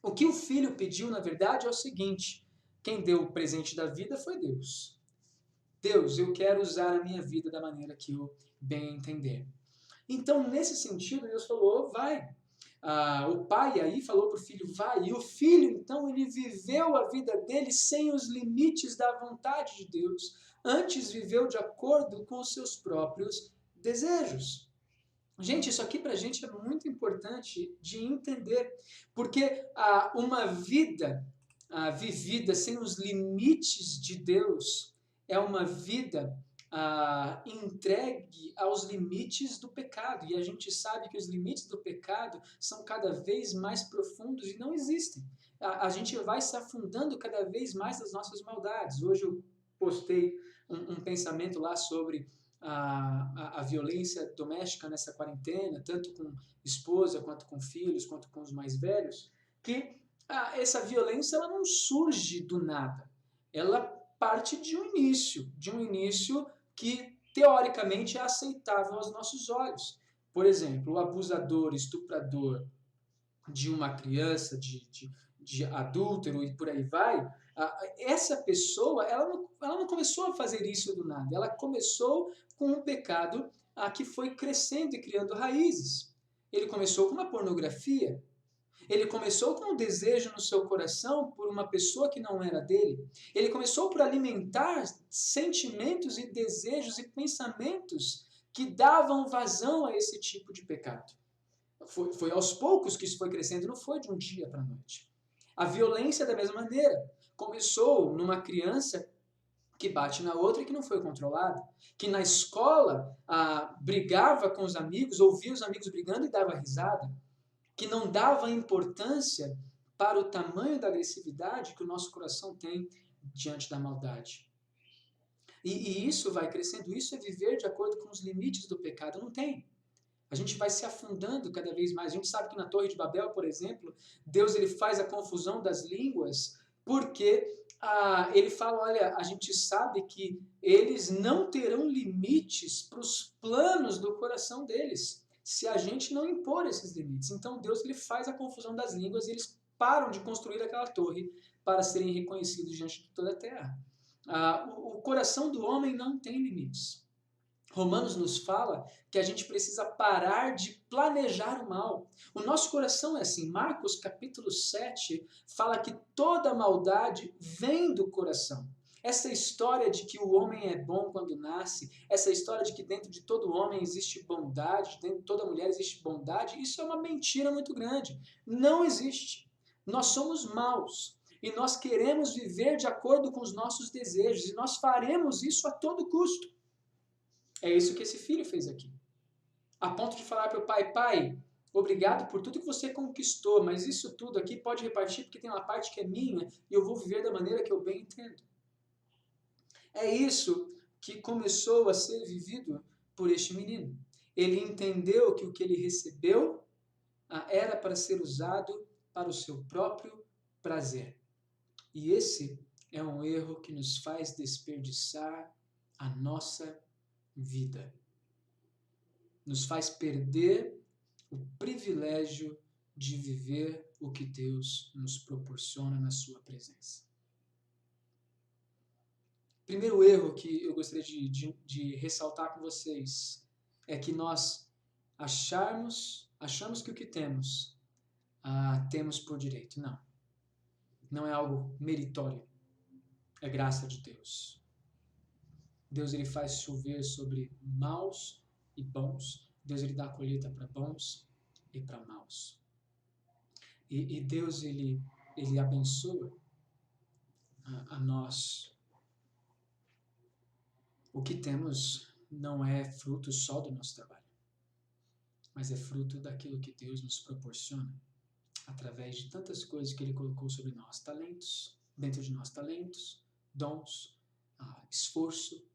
[SPEAKER 1] O que o filho pediu, na verdade, é o seguinte: quem deu o presente da vida foi Deus. Deus, eu quero usar a minha vida da maneira que eu bem entender. Então, nesse sentido, Deus falou, vai. O pai aí falou para o filho, vai. E o filho, então, ele viveu a vida dele sem os limites da vontade de Deus. Antes viveu de acordo com os seus próprios desejos. Gente, isso aqui para a gente é muito importante de entender, porque uma vida vivida sem os limites de Deus é uma vida entregue aos limites do pecado, e a gente sabe que os limites do pecado são cada vez mais profundos e não existem. A gente vai se afundando cada vez mais nas nossas maldades. Hoje eu postei um pensamento lá sobre a violência doméstica nessa quarentena, tanto com esposa, quanto com filhos, quanto com os mais velhos, que essa violência ela não surge do nada. Ela parte de um início que teoricamente é aceitável aos nossos olhos. Por exemplo, o abusador, estuprador de uma criança, de adúltero e por aí vai, essa pessoa ela não começou a fazer isso do nada, ela começou com um pecado que foi crescendo e criando raízes. Ele começou com uma pornografia, ele começou com um desejo no seu coração por uma pessoa que não era dele. Ele começou por alimentar sentimentos e desejos e pensamentos que davam vazão a esse tipo de pecado. Foi aos poucos que isso foi crescendo, não foi de um dia para a noite. A violência, da mesma maneira, começou numa criança que bate na outra e que não foi controlada, que na escola brigava com os amigos, ouvia os amigos brigando e dava risada, que não dava importância para o tamanho da agressividade que o nosso coração tem diante da maldade. E isso vai crescendo, isso é viver de acordo com os limites do pecado, não tem. A gente vai se afundando cada vez mais. A gente sabe que na Torre de Babel, por exemplo, Deus ele faz a confusão das línguas porque ele fala, olha, a gente sabe que eles não terão limites para os planos do coração deles, se a gente não impor esses limites. Então Deus ele faz a confusão das línguas e eles param de construir aquela torre para serem reconhecidos diante de toda a terra. O coração do homem não tem limites. Romanos nos fala que a gente precisa parar de planejar o mal. O nosso coração é assim. Marcos capítulo 7 fala que toda maldade vem do coração. Essa história de que o homem é bom quando nasce, essa história de que dentro de todo homem existe bondade, dentro de toda mulher existe bondade, isso é uma mentira muito grande. Não existe. Nós somos maus e nós queremos viver de acordo com os nossos desejos e nós faremos isso a todo custo. É isso que esse filho fez aqui. A ponto de falar para o pai, pai, obrigado por tudo que você conquistou, mas isso tudo aqui pode repartir porque tem uma parte que é minha e eu vou viver da maneira que eu bem entendo. É isso que começou a ser vivido por este menino. Ele entendeu que o que ele recebeu era para ser usado para o seu próprio prazer. E esse é um erro que nos faz desperdiçar a nossa vida. Nos faz perder o privilégio de viver o que Deus nos proporciona na sua presença. Primeiro erro que eu gostaria de ressaltar com vocês é que nós achamos que o que temos, temos por direito. Não. Não é algo meritório. É graça de Deus. Deus ele faz chover sobre maus e bons. Deus ele dá a colheita para bons e para maus. E Deus ele abençoa a nós. O que temos não é fruto só do nosso trabalho, mas é fruto daquilo que Deus nos proporciona através de tantas coisas que ele colocou sobre nós. Talentos, dentro de nós talentos, dons, esforço,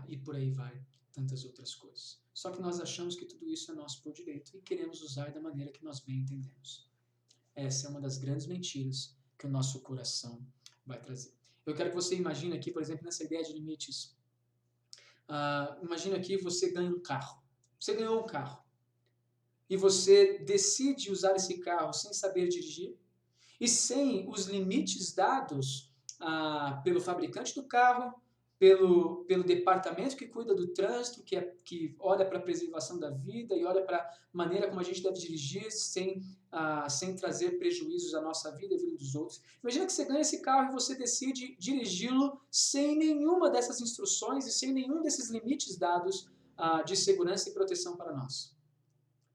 [SPEAKER 1] e por aí vai, tantas outras coisas. Só que nós achamos que tudo isso é nosso por direito e queremos usar da maneira que nós bem entendemos. Essa é uma das grandes mentiras que o nosso coração vai trazer. Eu quero que você imagine aqui, por exemplo, nessa ideia de limites. Imagina aqui você ganha um carro. Você ganhou um carro. E você decide usar esse carro sem saber dirigir e sem os limites dados pelo fabricante do carro, pelo departamento que cuida do trânsito, que olha para a preservação da vida e olha para a maneira como a gente deve dirigir sem trazer prejuízos à nossa vida e à vida dos outros. Imagina que você ganha esse carro e você decide dirigi-lo sem nenhuma dessas instruções e sem nenhum desses limites dados de segurança e proteção para nós.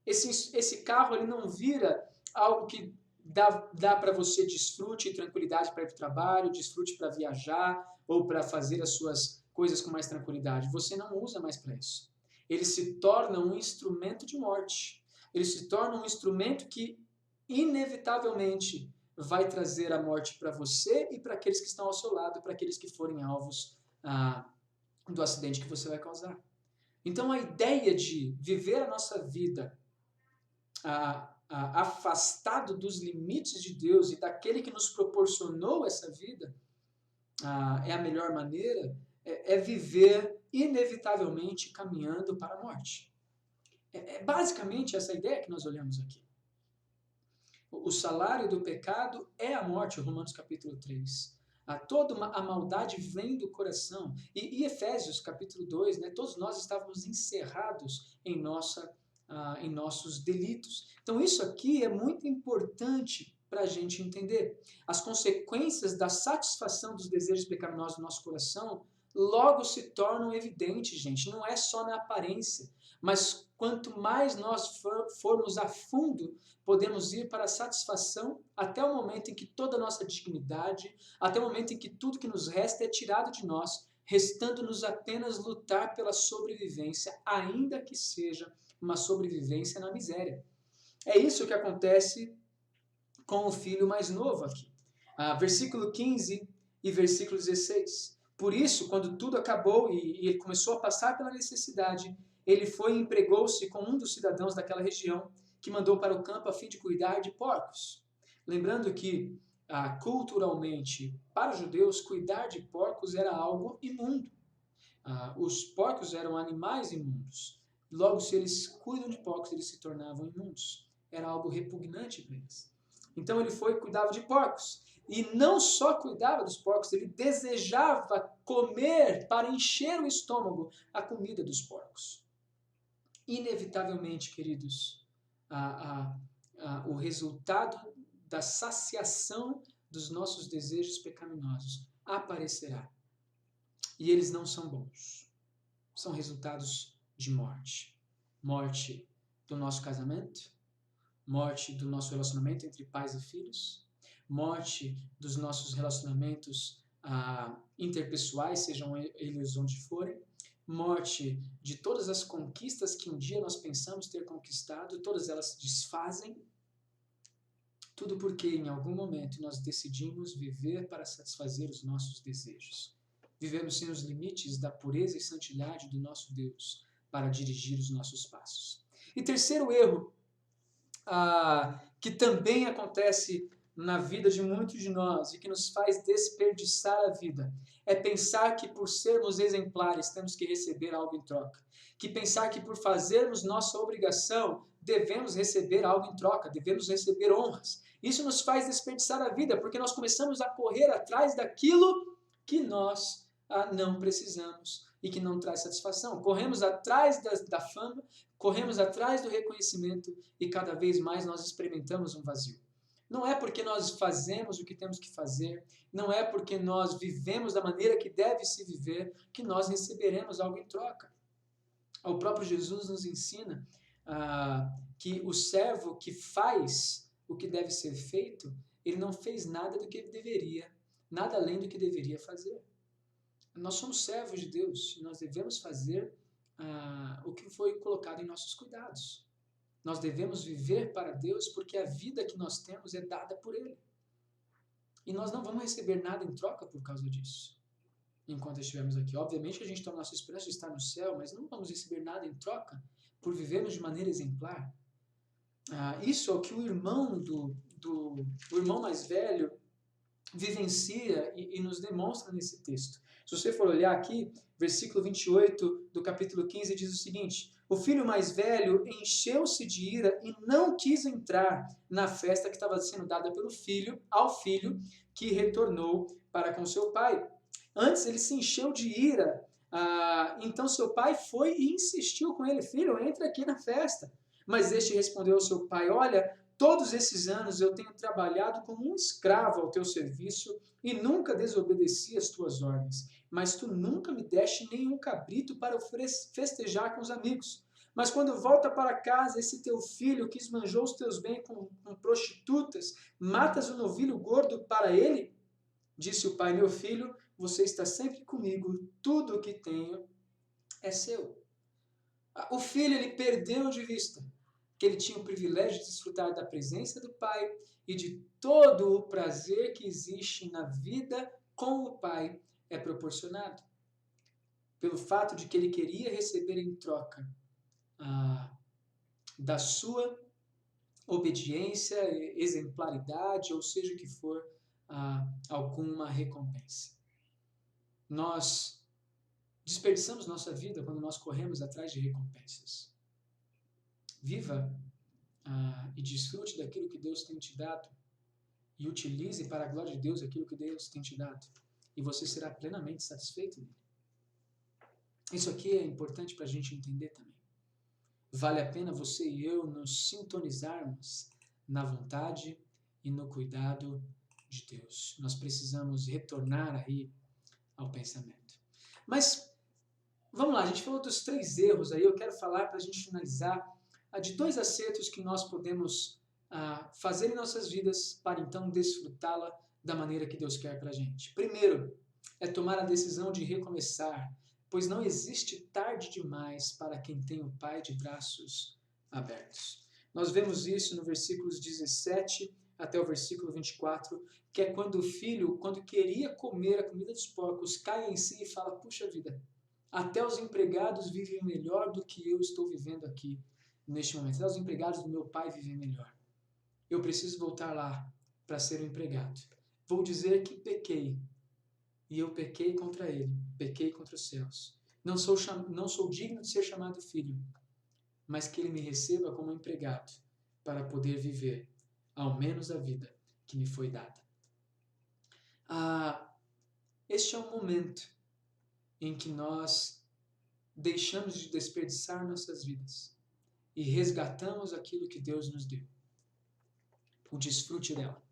[SPEAKER 1] Esse carro ele não vira algo que dá para você desfrute e tranquilidade para ir para o trabalho, desfrute para viajar ou para fazer as suas coisas com mais tranquilidade. Você não usa mais para isso. Ele se torna um instrumento de morte. Ele se torna um instrumento que, inevitavelmente, vai trazer a morte para você e para aqueles que estão ao seu lado, para aqueles que forem alvos do acidente que você vai causar. Então, a ideia de viver a nossa vida afastado dos limites de Deus e daquele que nos proporcionou essa vida, é a melhor maneira, é viver inevitavelmente caminhando para a morte. É basicamente essa ideia que nós olhamos aqui. O salário do pecado é a morte, Romanos capítulo 3. Toda a maldade vem do coração. E Efésios capítulo 2, né, todos nós estávamos encerrados em nossos delitos. Então isso aqui é muito importante para a gente entender. As consequências da satisfação dos desejos pecaminosos do nosso coração logo se tornam evidentes, gente. Não é só na aparência, mas quanto mais nós formos a fundo, podemos ir para a satisfação até o momento em que toda a nossa dignidade, até o momento em que tudo que nos resta é tirado de nós, restando-nos apenas lutar pela sobrevivência, ainda que seja uma sobrevivência na miséria. É isso que acontece com o filho mais novo aqui. Versículo 15 e versículo 16. Por isso, quando tudo acabou e ele começou a passar pela necessidade, ele foi e empregou-se com um dos cidadãos daquela região, que mandou para o campo a fim de cuidar de porcos. Lembrando que, culturalmente, para os judeus, cuidar de porcos era algo imundo. Os porcos eram animais imundos. Logo, se eles cuidam de porcos, eles se tornavam imundos. Era algo repugnante para eles. Então ele foi e cuidava de porcos. E não só cuidava dos porcos, ele desejava comer para encher o estômago a comida dos porcos. Inevitavelmente, queridos, o resultado da saciação dos nossos desejos pecaminosos aparecerá. E eles não são bons. São resultados de morte. Morte do nosso casamento, morte do nosso relacionamento entre pais e filhos, morte dos nossos relacionamentos interpessoais, sejam eles onde forem, morte de todas as conquistas que um dia nós pensamos ter conquistado, todas elas se desfazem, tudo porque em algum momento nós decidimos viver para satisfazer os nossos desejos. Vivemos sem os limites da pureza e santidade do nosso Deus para dirigir os nossos passos. E terceiro erro, que também acontece na vida de muitos de nós e que nos faz desperdiçar a vida, é pensar que por sermos exemplares temos que receber algo em troca. Que pensar que por fazermos nossa obrigação devemos receber algo em troca, devemos receber honras. Isso nos faz desperdiçar a vida, porque nós começamos a correr atrás daquilo que nós não precisamos e que não traz satisfação. Corremos atrás da fama, corremos atrás do reconhecimento e cada vez mais nós experimentamos um vazio. Não é porque nós fazemos o que temos que fazer, não é porque nós vivemos da maneira que deve se viver, que nós receberemos algo em troca. O próprio Jesus nos ensina que o servo que faz o que deve ser feito, ele não fez nada do que ele deveria, nada além do que deveria fazer. Nós somos servos de Deus e nós devemos fazer o que foi colocado em nossos cuidados. Nós devemos viver para Deus porque a vida que nós temos é dada por Ele. E nós não vamos receber nada em troca por causa disso, enquanto estivermos aqui. Obviamente que a gente tem a nossa esperança de estar no céu, mas não vamos receber nada em troca por vivermos de maneira exemplar. Isso é o que o irmão o irmão mais velho vivencia e nos demonstra nesse texto. Se você for olhar aqui, versículo 28 do capítulo 15 diz o seguinte: o filho mais velho encheu-se de ira e não quis entrar na festa que estava sendo dada ao filho que retornou para com seu pai. Antes ele se encheu de ira, então seu pai foi e insistiu com ele: filho, entra aqui na festa. Mas este respondeu ao seu pai: olha, todos esses anos eu tenho trabalhado como um escravo ao teu serviço e nunca desobedeci as tuas ordens. Mas tu nunca me deste nenhum cabrito para festejar com os amigos. Mas quando volta para casa esse teu filho que esbanjou os teus bens com prostitutas, matas o novilho gordo para ele? Disse o pai: meu filho, você está sempre comigo, tudo o que tenho é seu. O filho ele perdeu de vista que ele tinha o privilégio de desfrutar da presença do Pai e de todo o prazer que existe na vida com o Pai é proporcionado. Pelo fato de que ele queria receber em troca da sua obediência, exemplaridade, ou seja o que for, alguma recompensa. Nós desperdiçamos nossa vida quando nós corremos atrás de recompensas. Viva e desfrute daquilo que Deus tem te dado e utilize para a glória de Deus aquilo que Deus tem te dado e você será plenamente satisfeito nele. Isso aqui é importante para a gente entender também. Vale a pena você e eu nos sintonizarmos na vontade e no cuidado de Deus. Nós precisamos retornar aí ao pensamento. Mas, vamos lá, a gente falou dos 3 erros aí, eu quero falar para a gente finalizar de 2 acertos que nós podemos fazer em nossas vidas para então desfrutá-la da maneira que Deus quer para a gente. Primeiro, é tomar a decisão de recomeçar, pois não existe tarde demais para quem tem o Pai de braços abertos. Nós vemos isso no versículos 17 até o versículo 24, que é quando o filho, quando queria comer a comida dos porcos, cai em si e fala, puxa vida, até os empregados vivem melhor do que eu estou vivendo aqui neste momento. Até os empregados do meu pai vivem melhor. Eu preciso voltar lá para ser um empregado. Vou dizer que pequei. E eu pequei contra ele, pequei contra os céus. Não sou digno de ser chamado filho, mas que ele me receba como empregado para poder viver, ao menos a vida que me foi dada. Este é o momento em que nós deixamos de desperdiçar nossas vidas e resgatamos aquilo que Deus nos deu, o desfrute dela.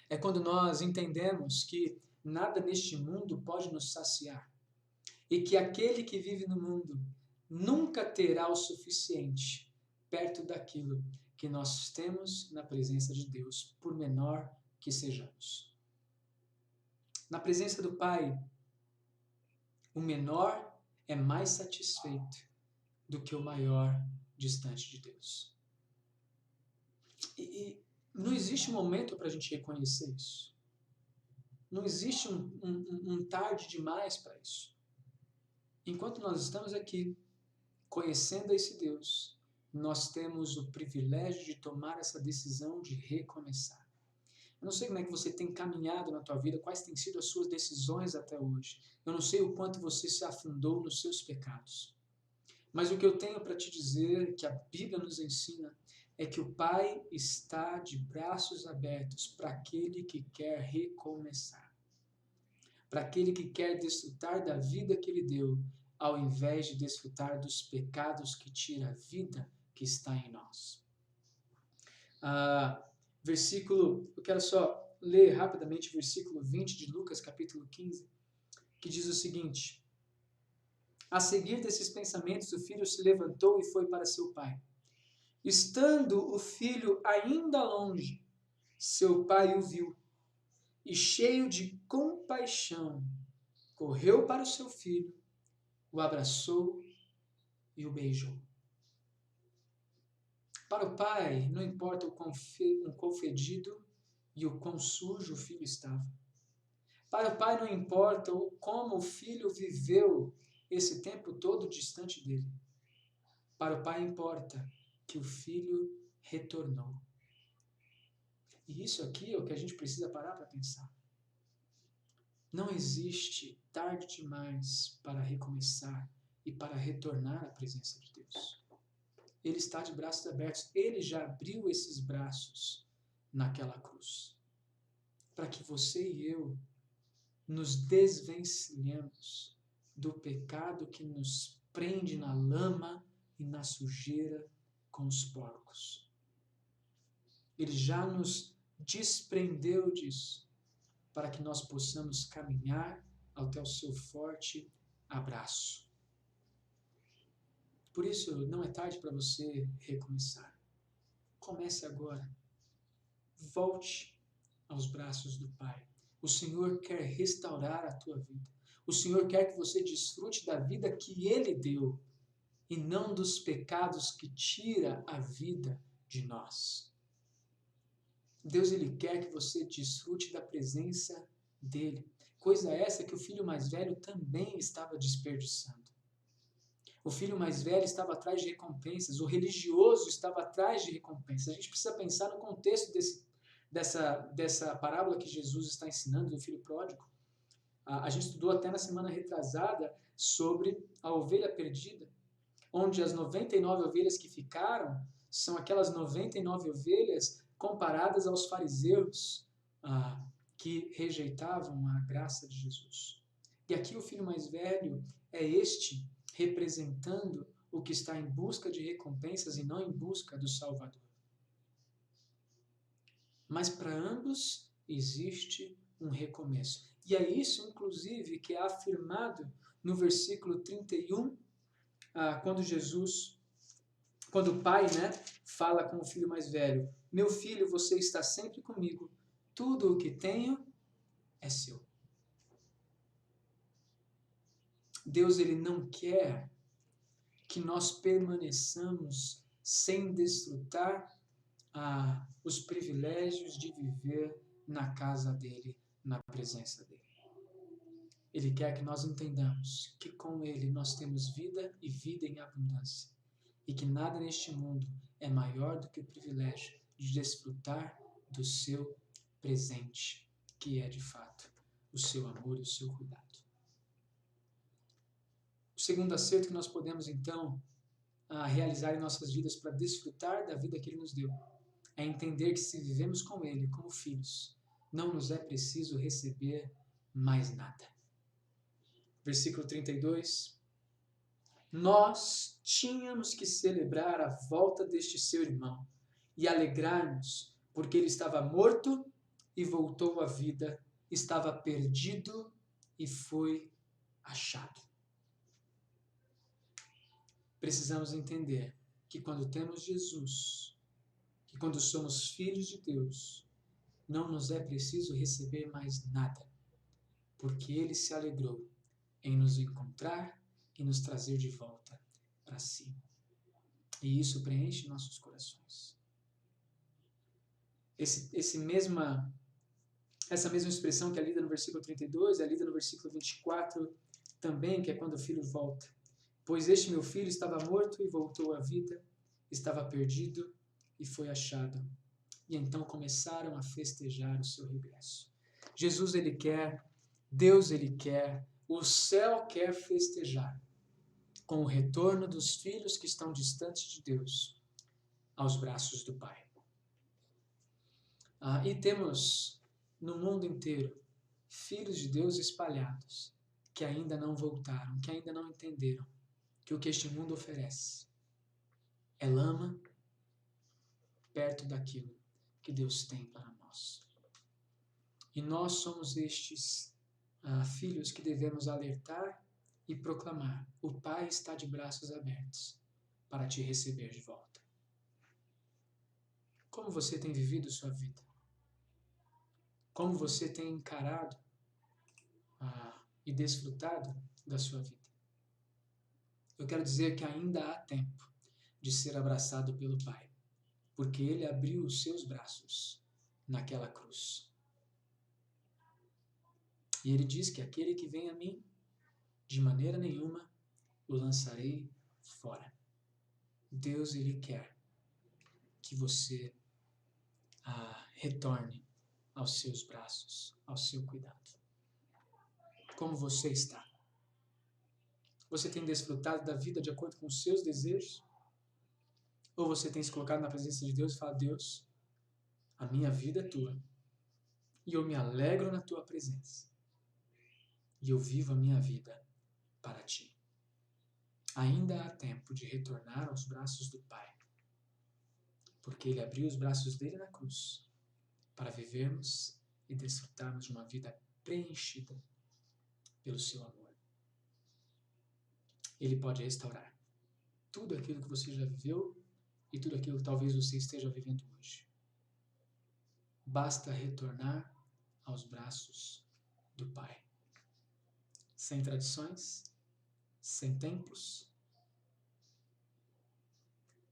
[SPEAKER 1] É quando nós entendemos que nada neste mundo pode nos saciar e que aquele que vive no mundo nunca terá o suficiente perto daquilo que nós temos na presença de Deus, por menor que sejamos. Na presença do Pai, o menor é mais satisfeito do que o maior distante de Deus. E não existe momento para a gente reconhecer isso. Não existe um tarde demais para isso. Enquanto nós estamos aqui, conhecendo esse Deus, nós temos o privilégio de tomar essa decisão de recomeçar. Eu não sei como é que você tem caminhado na tua vida, quais têm sido as suas decisões até hoje. Eu não sei o quanto você se afundou nos seus pecados. Mas o que eu tenho para te dizer, que a Bíblia nos ensina, é que o Pai está de braços abertos para aquele que quer recomeçar. Para aquele que quer desfrutar da vida que Ele deu, ao invés de desfrutar dos pecados que tira a vida que está em nós. Eu quero só ler rapidamente o versículo 20 de Lucas, capítulo 15, que diz o seguinte: a seguir desses pensamentos, o filho se levantou e foi para seu pai. Estando o filho ainda longe, seu pai o viu e, cheio de compaixão, correu para o seu filho, o abraçou e o beijou. Para o pai, não importa o quão fedido e o quão sujo o filho estava. Para o pai, não importa como o filho viveu esse tempo todo distante dele. Para o pai, importa que o filho retornou. E isso aqui é o que a gente precisa parar para pensar. Não existe tarde demais para recomeçar e para retornar à presença de Deus. Ele está de braços abertos. Ele já abriu esses braços naquela cruz. Para que você e eu nos desvencilhemos do pecado que nos prende na lama e na sujeira com os porcos. Ele já nos desprendeu disso, para que nós possamos caminhar até o seu forte abraço. Por isso, não é tarde para você recomeçar. Comece agora. Volte aos braços do Pai. O Senhor quer restaurar a tua vida. O Senhor quer que você desfrute da vida que Ele deu e não dos pecados que tira a vida de nós. Deus, Ele quer que você desfrute da presença dEle. Coisa essa que o filho mais velho também estava desperdiçando. O filho mais velho estava atrás de recompensas, o religioso estava atrás de recompensas. A gente precisa pensar no contexto dessa parábola que Jesus está ensinando do filho pródigo. A gente estudou até na semana retrasada sobre a ovelha perdida, onde as 99 ovelhas que ficaram são aquelas 99 ovelhas comparadas aos fariseus que rejeitavam a graça de Jesus. E aqui o filho mais velho é este representando o que está em busca de recompensas e não em busca do Salvador. Mas para ambos existe um recomeço. E é isso, inclusive, que é afirmado no versículo 31, quando o pai, fala com o filho mais velho: meu filho, você está sempre comigo, tudo o que tenho é seu. Deus, ele não quer que nós permaneçamos sem desfrutar os privilégios de viver na casa dele, na presença dele. Ele quer que nós entendamos que com ele nós temos vida e vida em abundância, e que nada neste mundo é maior do que o privilégio de desfrutar do seu presente, que é de fato o seu amor e o seu cuidado. O segundo acerto que nós podemos então realizar em nossas vidas para desfrutar da vida que ele nos deu é entender que se vivemos com ele como filhos, não nos é preciso receber mais nada. Versículo 32. Nós tínhamos que celebrar a volta deste seu irmão e alegrar-nos, porque ele estava morto e voltou à vida, estava perdido e foi achado. Precisamos entender que quando temos Jesus, que quando somos filhos de Deus, não nos é preciso receber mais nada, porque ele se alegrou em nos encontrar e nos trazer de volta para si. E isso preenche nossos corações. Essa mesma expressão que é lida no versículo 32, é lida no versículo 24 também, que é quando o filho volta. Pois este meu filho estava morto e voltou à vida, estava perdido e foi achado. E então começaram a festejar o seu regresso. Jesus, ele quer, Deus, ele quer, o céu quer festejar com o retorno dos filhos que estão distantes de Deus aos braços do Pai. E temos no mundo inteiro filhos de Deus espalhados que ainda não voltaram, que ainda não entenderam que o que este mundo oferece é lama perto daquilo que Deus tem para nós. E nós somos estes filhos que devemos alertar e proclamar: o Pai está de braços abertos para te receber de volta. Como você tem vivido sua vida? Como você tem encarado e desfrutado da sua vida? Eu quero dizer que ainda há tempo de ser abraçado pelo Pai, porque Ele abriu os seus braços naquela cruz. E Ele diz que aquele que vem a mim, de maneira nenhuma o lançarei fora. Deus, Ele quer que você retorne aos seus braços, ao seu cuidado. Como você está? Você tem desfrutado da vida de acordo com os seus desejos? Ou você tem se colocado na presença de Deus e falado: Deus, a minha vida é tua, e eu me alegro na tua presença, e eu vivo a minha vida para ti. Ainda há tempo de retornar aos braços do Pai, porque Ele abriu os braços dele na cruz para vivermos e desfrutarmos de uma vida preenchida pelo seu amor. Ele pode restaurar tudo aquilo que você já viveu e tudo aquilo que talvez você esteja vivendo hoje. Basta retornar aos braços do Pai. Sem tradições, sem templos,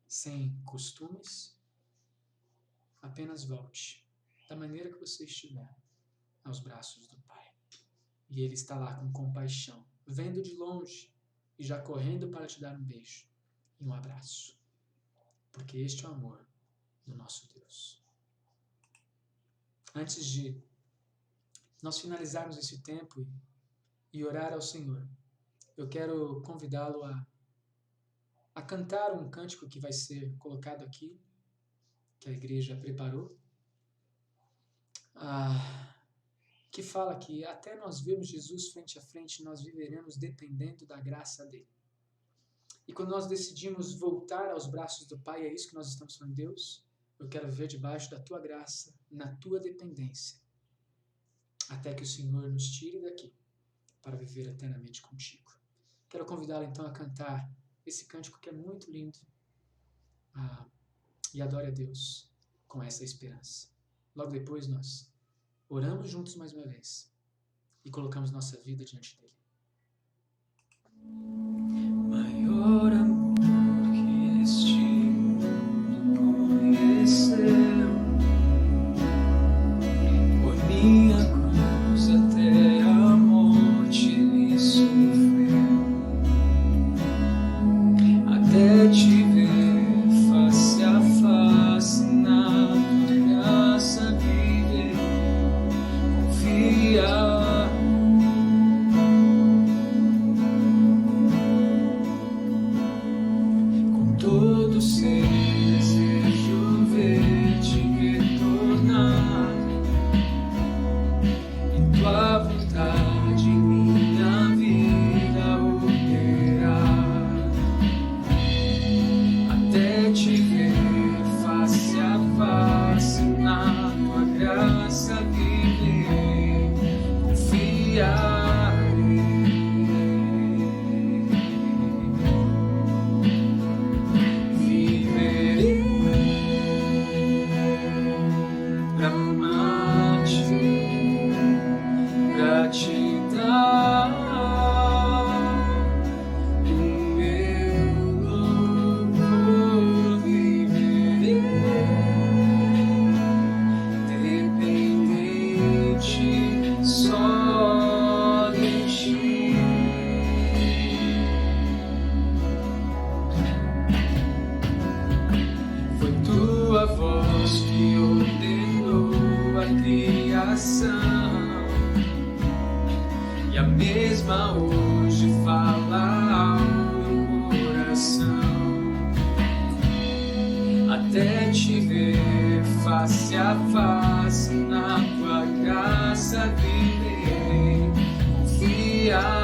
[SPEAKER 1] sem costumes, apenas volte da maneira que você estiver aos braços do Pai. E Ele está lá com compaixão, vendo de longe e já correndo para te dar um beijo e um abraço. Porque este é o amor do nosso Deus. Antes de nós finalizarmos esse tempo e orar ao Senhor, eu quero convidá-lo a cantar um cântico que vai ser colocado aqui, que a igreja preparou, que fala que até nós vermos Jesus frente a frente, nós viveremos dependendo da graça dele. E quando nós decidimos voltar aos braços do Pai, é isso que nós estamos falando, Deus, eu quero viver debaixo da tua graça, na tua dependência, até que o Senhor nos tire daqui para viver eternamente contigo. Quero convidá-lo então a cantar esse cântico que é muito lindo, e adore a Deus com essa esperança. Logo depois nós oramos juntos mais uma vez e colocamos nossa vida diante dele.
[SPEAKER 2] Maior amor que este mundo conheceu, por minha cruz até a morte ele sofreu, até te ver face a face na tua graça viver, confiar. Todo ser desejo ver-te retornar, e tua vontade em minha vida operar, até te ver face a face na tua graça viver, confiar. E a mesma hoje fala ao meu coração, até te ver face a face na tua graça viver, confiarei,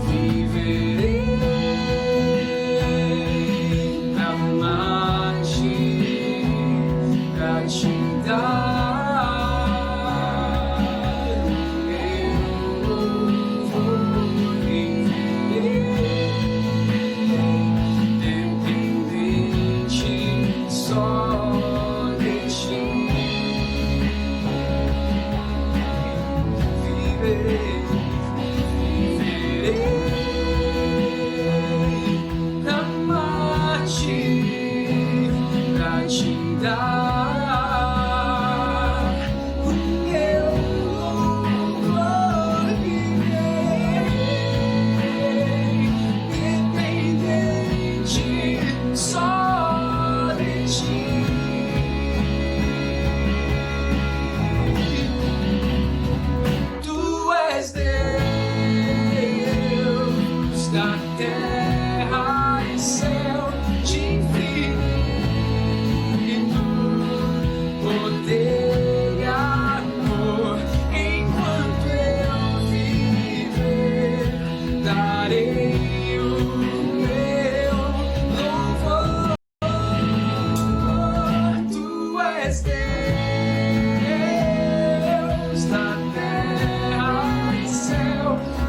[SPEAKER 2] viverei.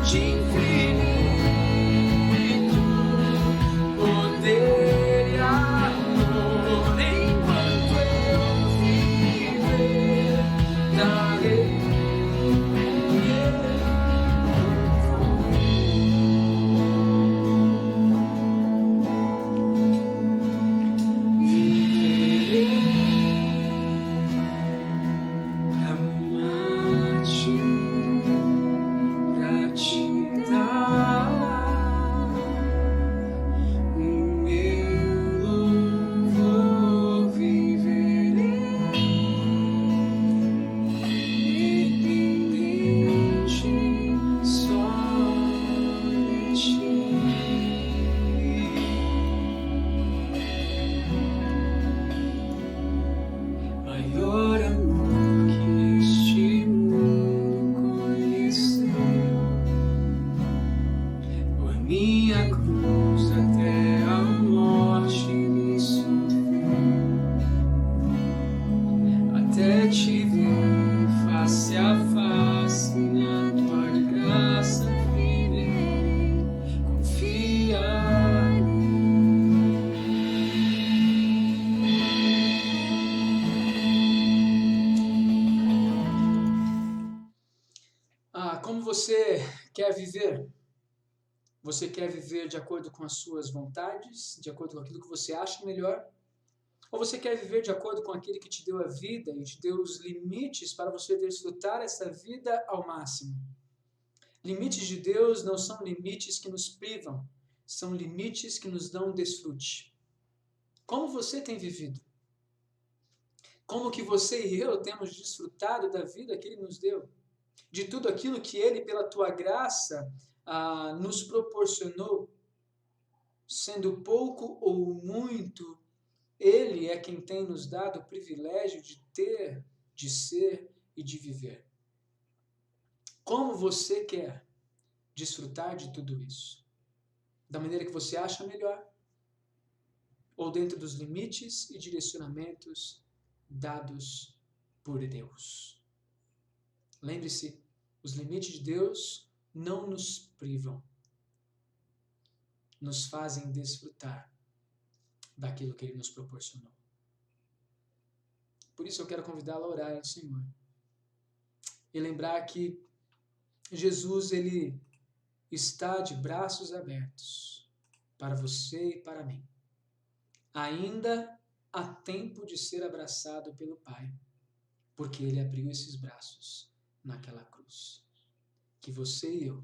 [SPEAKER 2] De infinito poder.
[SPEAKER 1] quer viver? Você quer viver de acordo com as suas vontades, de acordo com aquilo que você acha melhor? Ou você quer viver de acordo com aquele que te deu a vida e te deu os limites para você desfrutar essa vida ao máximo? Limites de Deus não são limites que nos privam, são limites que nos dão desfrute. Como você tem vivido? Como que você e eu temos desfrutado da vida que Ele nos deu? De tudo aquilo que Ele, pela tua graça, nos proporcionou? Sendo pouco ou muito, Ele é quem tem nos dado o privilégio de ter, de ser e de viver. Como você quer desfrutar de tudo isso? Da maneira que você acha melhor? Ou dentro dos limites e direcionamentos dados por Deus? Lembre-se, os limites de Deus não nos privam, nos fazem desfrutar daquilo que Ele nos proporcionou. Por isso eu quero convidá-lo a orar ao Senhor e lembrar que Jesus, Ele está de braços abertos para você e para mim. Ainda há tempo de ser abraçado pelo Pai, porque Ele abriu esses braços naquela cruz. Que você e eu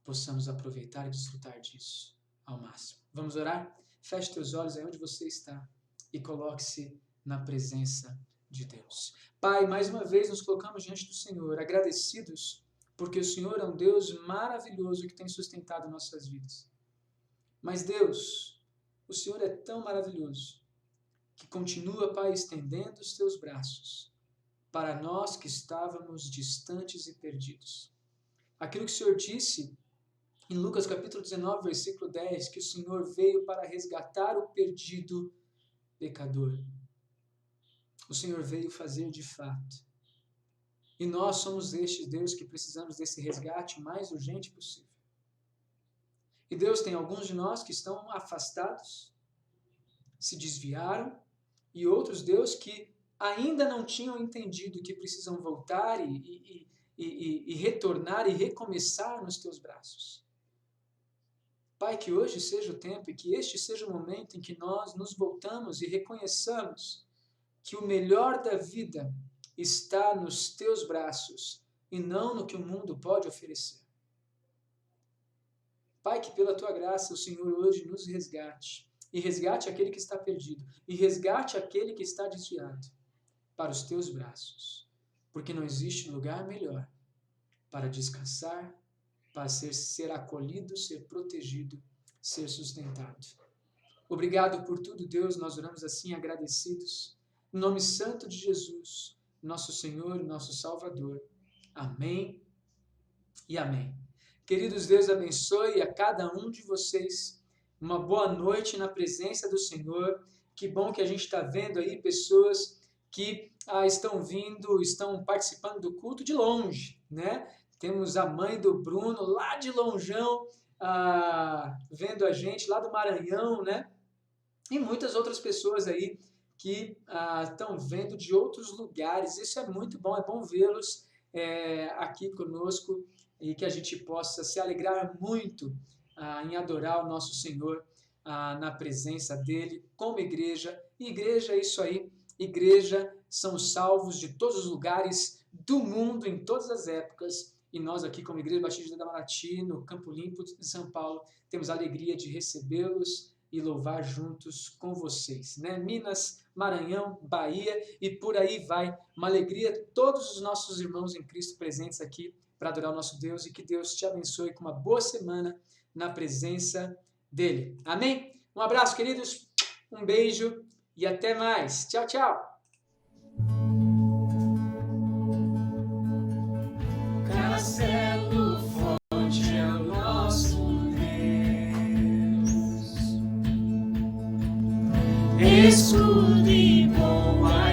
[SPEAKER 1] possamos aproveitar e desfrutar disso ao máximo. Vamos orar? Feche teus olhos aí onde você está e coloque-se na presença de Deus. Pai, mais uma vez nos colocamos diante do Senhor, agradecidos porque o Senhor é um Deus maravilhoso que tem sustentado nossas vidas. Mas Deus, o Senhor é tão maravilhoso que continua, Pai, estendendo os teus braços para nós que estávamos distantes e perdidos. Aquilo que o Senhor disse em Lucas capítulo 19, versículo 10, que o Senhor veio para resgatar o perdido pecador. O Senhor veio fazer de fato. E nós somos estes, Deus, que precisamos desse resgate o mais urgente possível. E Deus, tem alguns de nós que estão afastados, se desviaram, e outros, Deus, que ainda não tinham entendido que precisam voltar e retornar e recomeçar nos teus braços. Pai, que hoje seja o tempo e que este seja o momento em que nós nos voltamos e reconheçamos que o melhor da vida está nos teus braços e não no que o mundo pode oferecer. Pai, que pela tua graça o Senhor hoje nos resgate, e resgate aquele que está perdido, e resgate aquele que está desviado para os teus braços, porque não existe lugar melhor para descansar, para ser acolhido, ser protegido, ser sustentado. Obrigado por tudo, Deus, nós oramos assim agradecidos, no nome santo de Jesus, nosso Senhor e nosso Salvador. Amém e amém. Queridos, Deus abençoe a cada um de vocês. Uma boa noite na presença do Senhor. Que bom que a gente está vendo aí pessoas que estão vindo, estão participando do culto de longe, né? Temos a mãe do Bruno lá de lonjão, vendo a gente lá do Maranhão, né? E muitas outras pessoas aí que estão vendo de outros lugares. Isso é muito bom, é bom vê-los aqui conosco e que a gente possa se alegrar muito em adorar o nosso Senhor na presença dEle, como igreja. Igreja é isso aí, igreja são os salvos de todos os lugares do mundo, em todas as épocas, e nós aqui como Igreja Batista da Manati, no Campo Limpo de São Paulo, temos a alegria de recebê-los e louvar juntos com vocês, né? Minas, Maranhão, Bahia e por aí vai. Uma alegria todos os nossos irmãos em Cristo presentes aqui para adorar o nosso Deus e que Deus te abençoe com uma boa semana na presença dEle. Amém? Um abraço, queridos, um beijo e até mais. Tchau, tchau.
[SPEAKER 2] Castelo Forte é o nosso Deus, escudo e bom a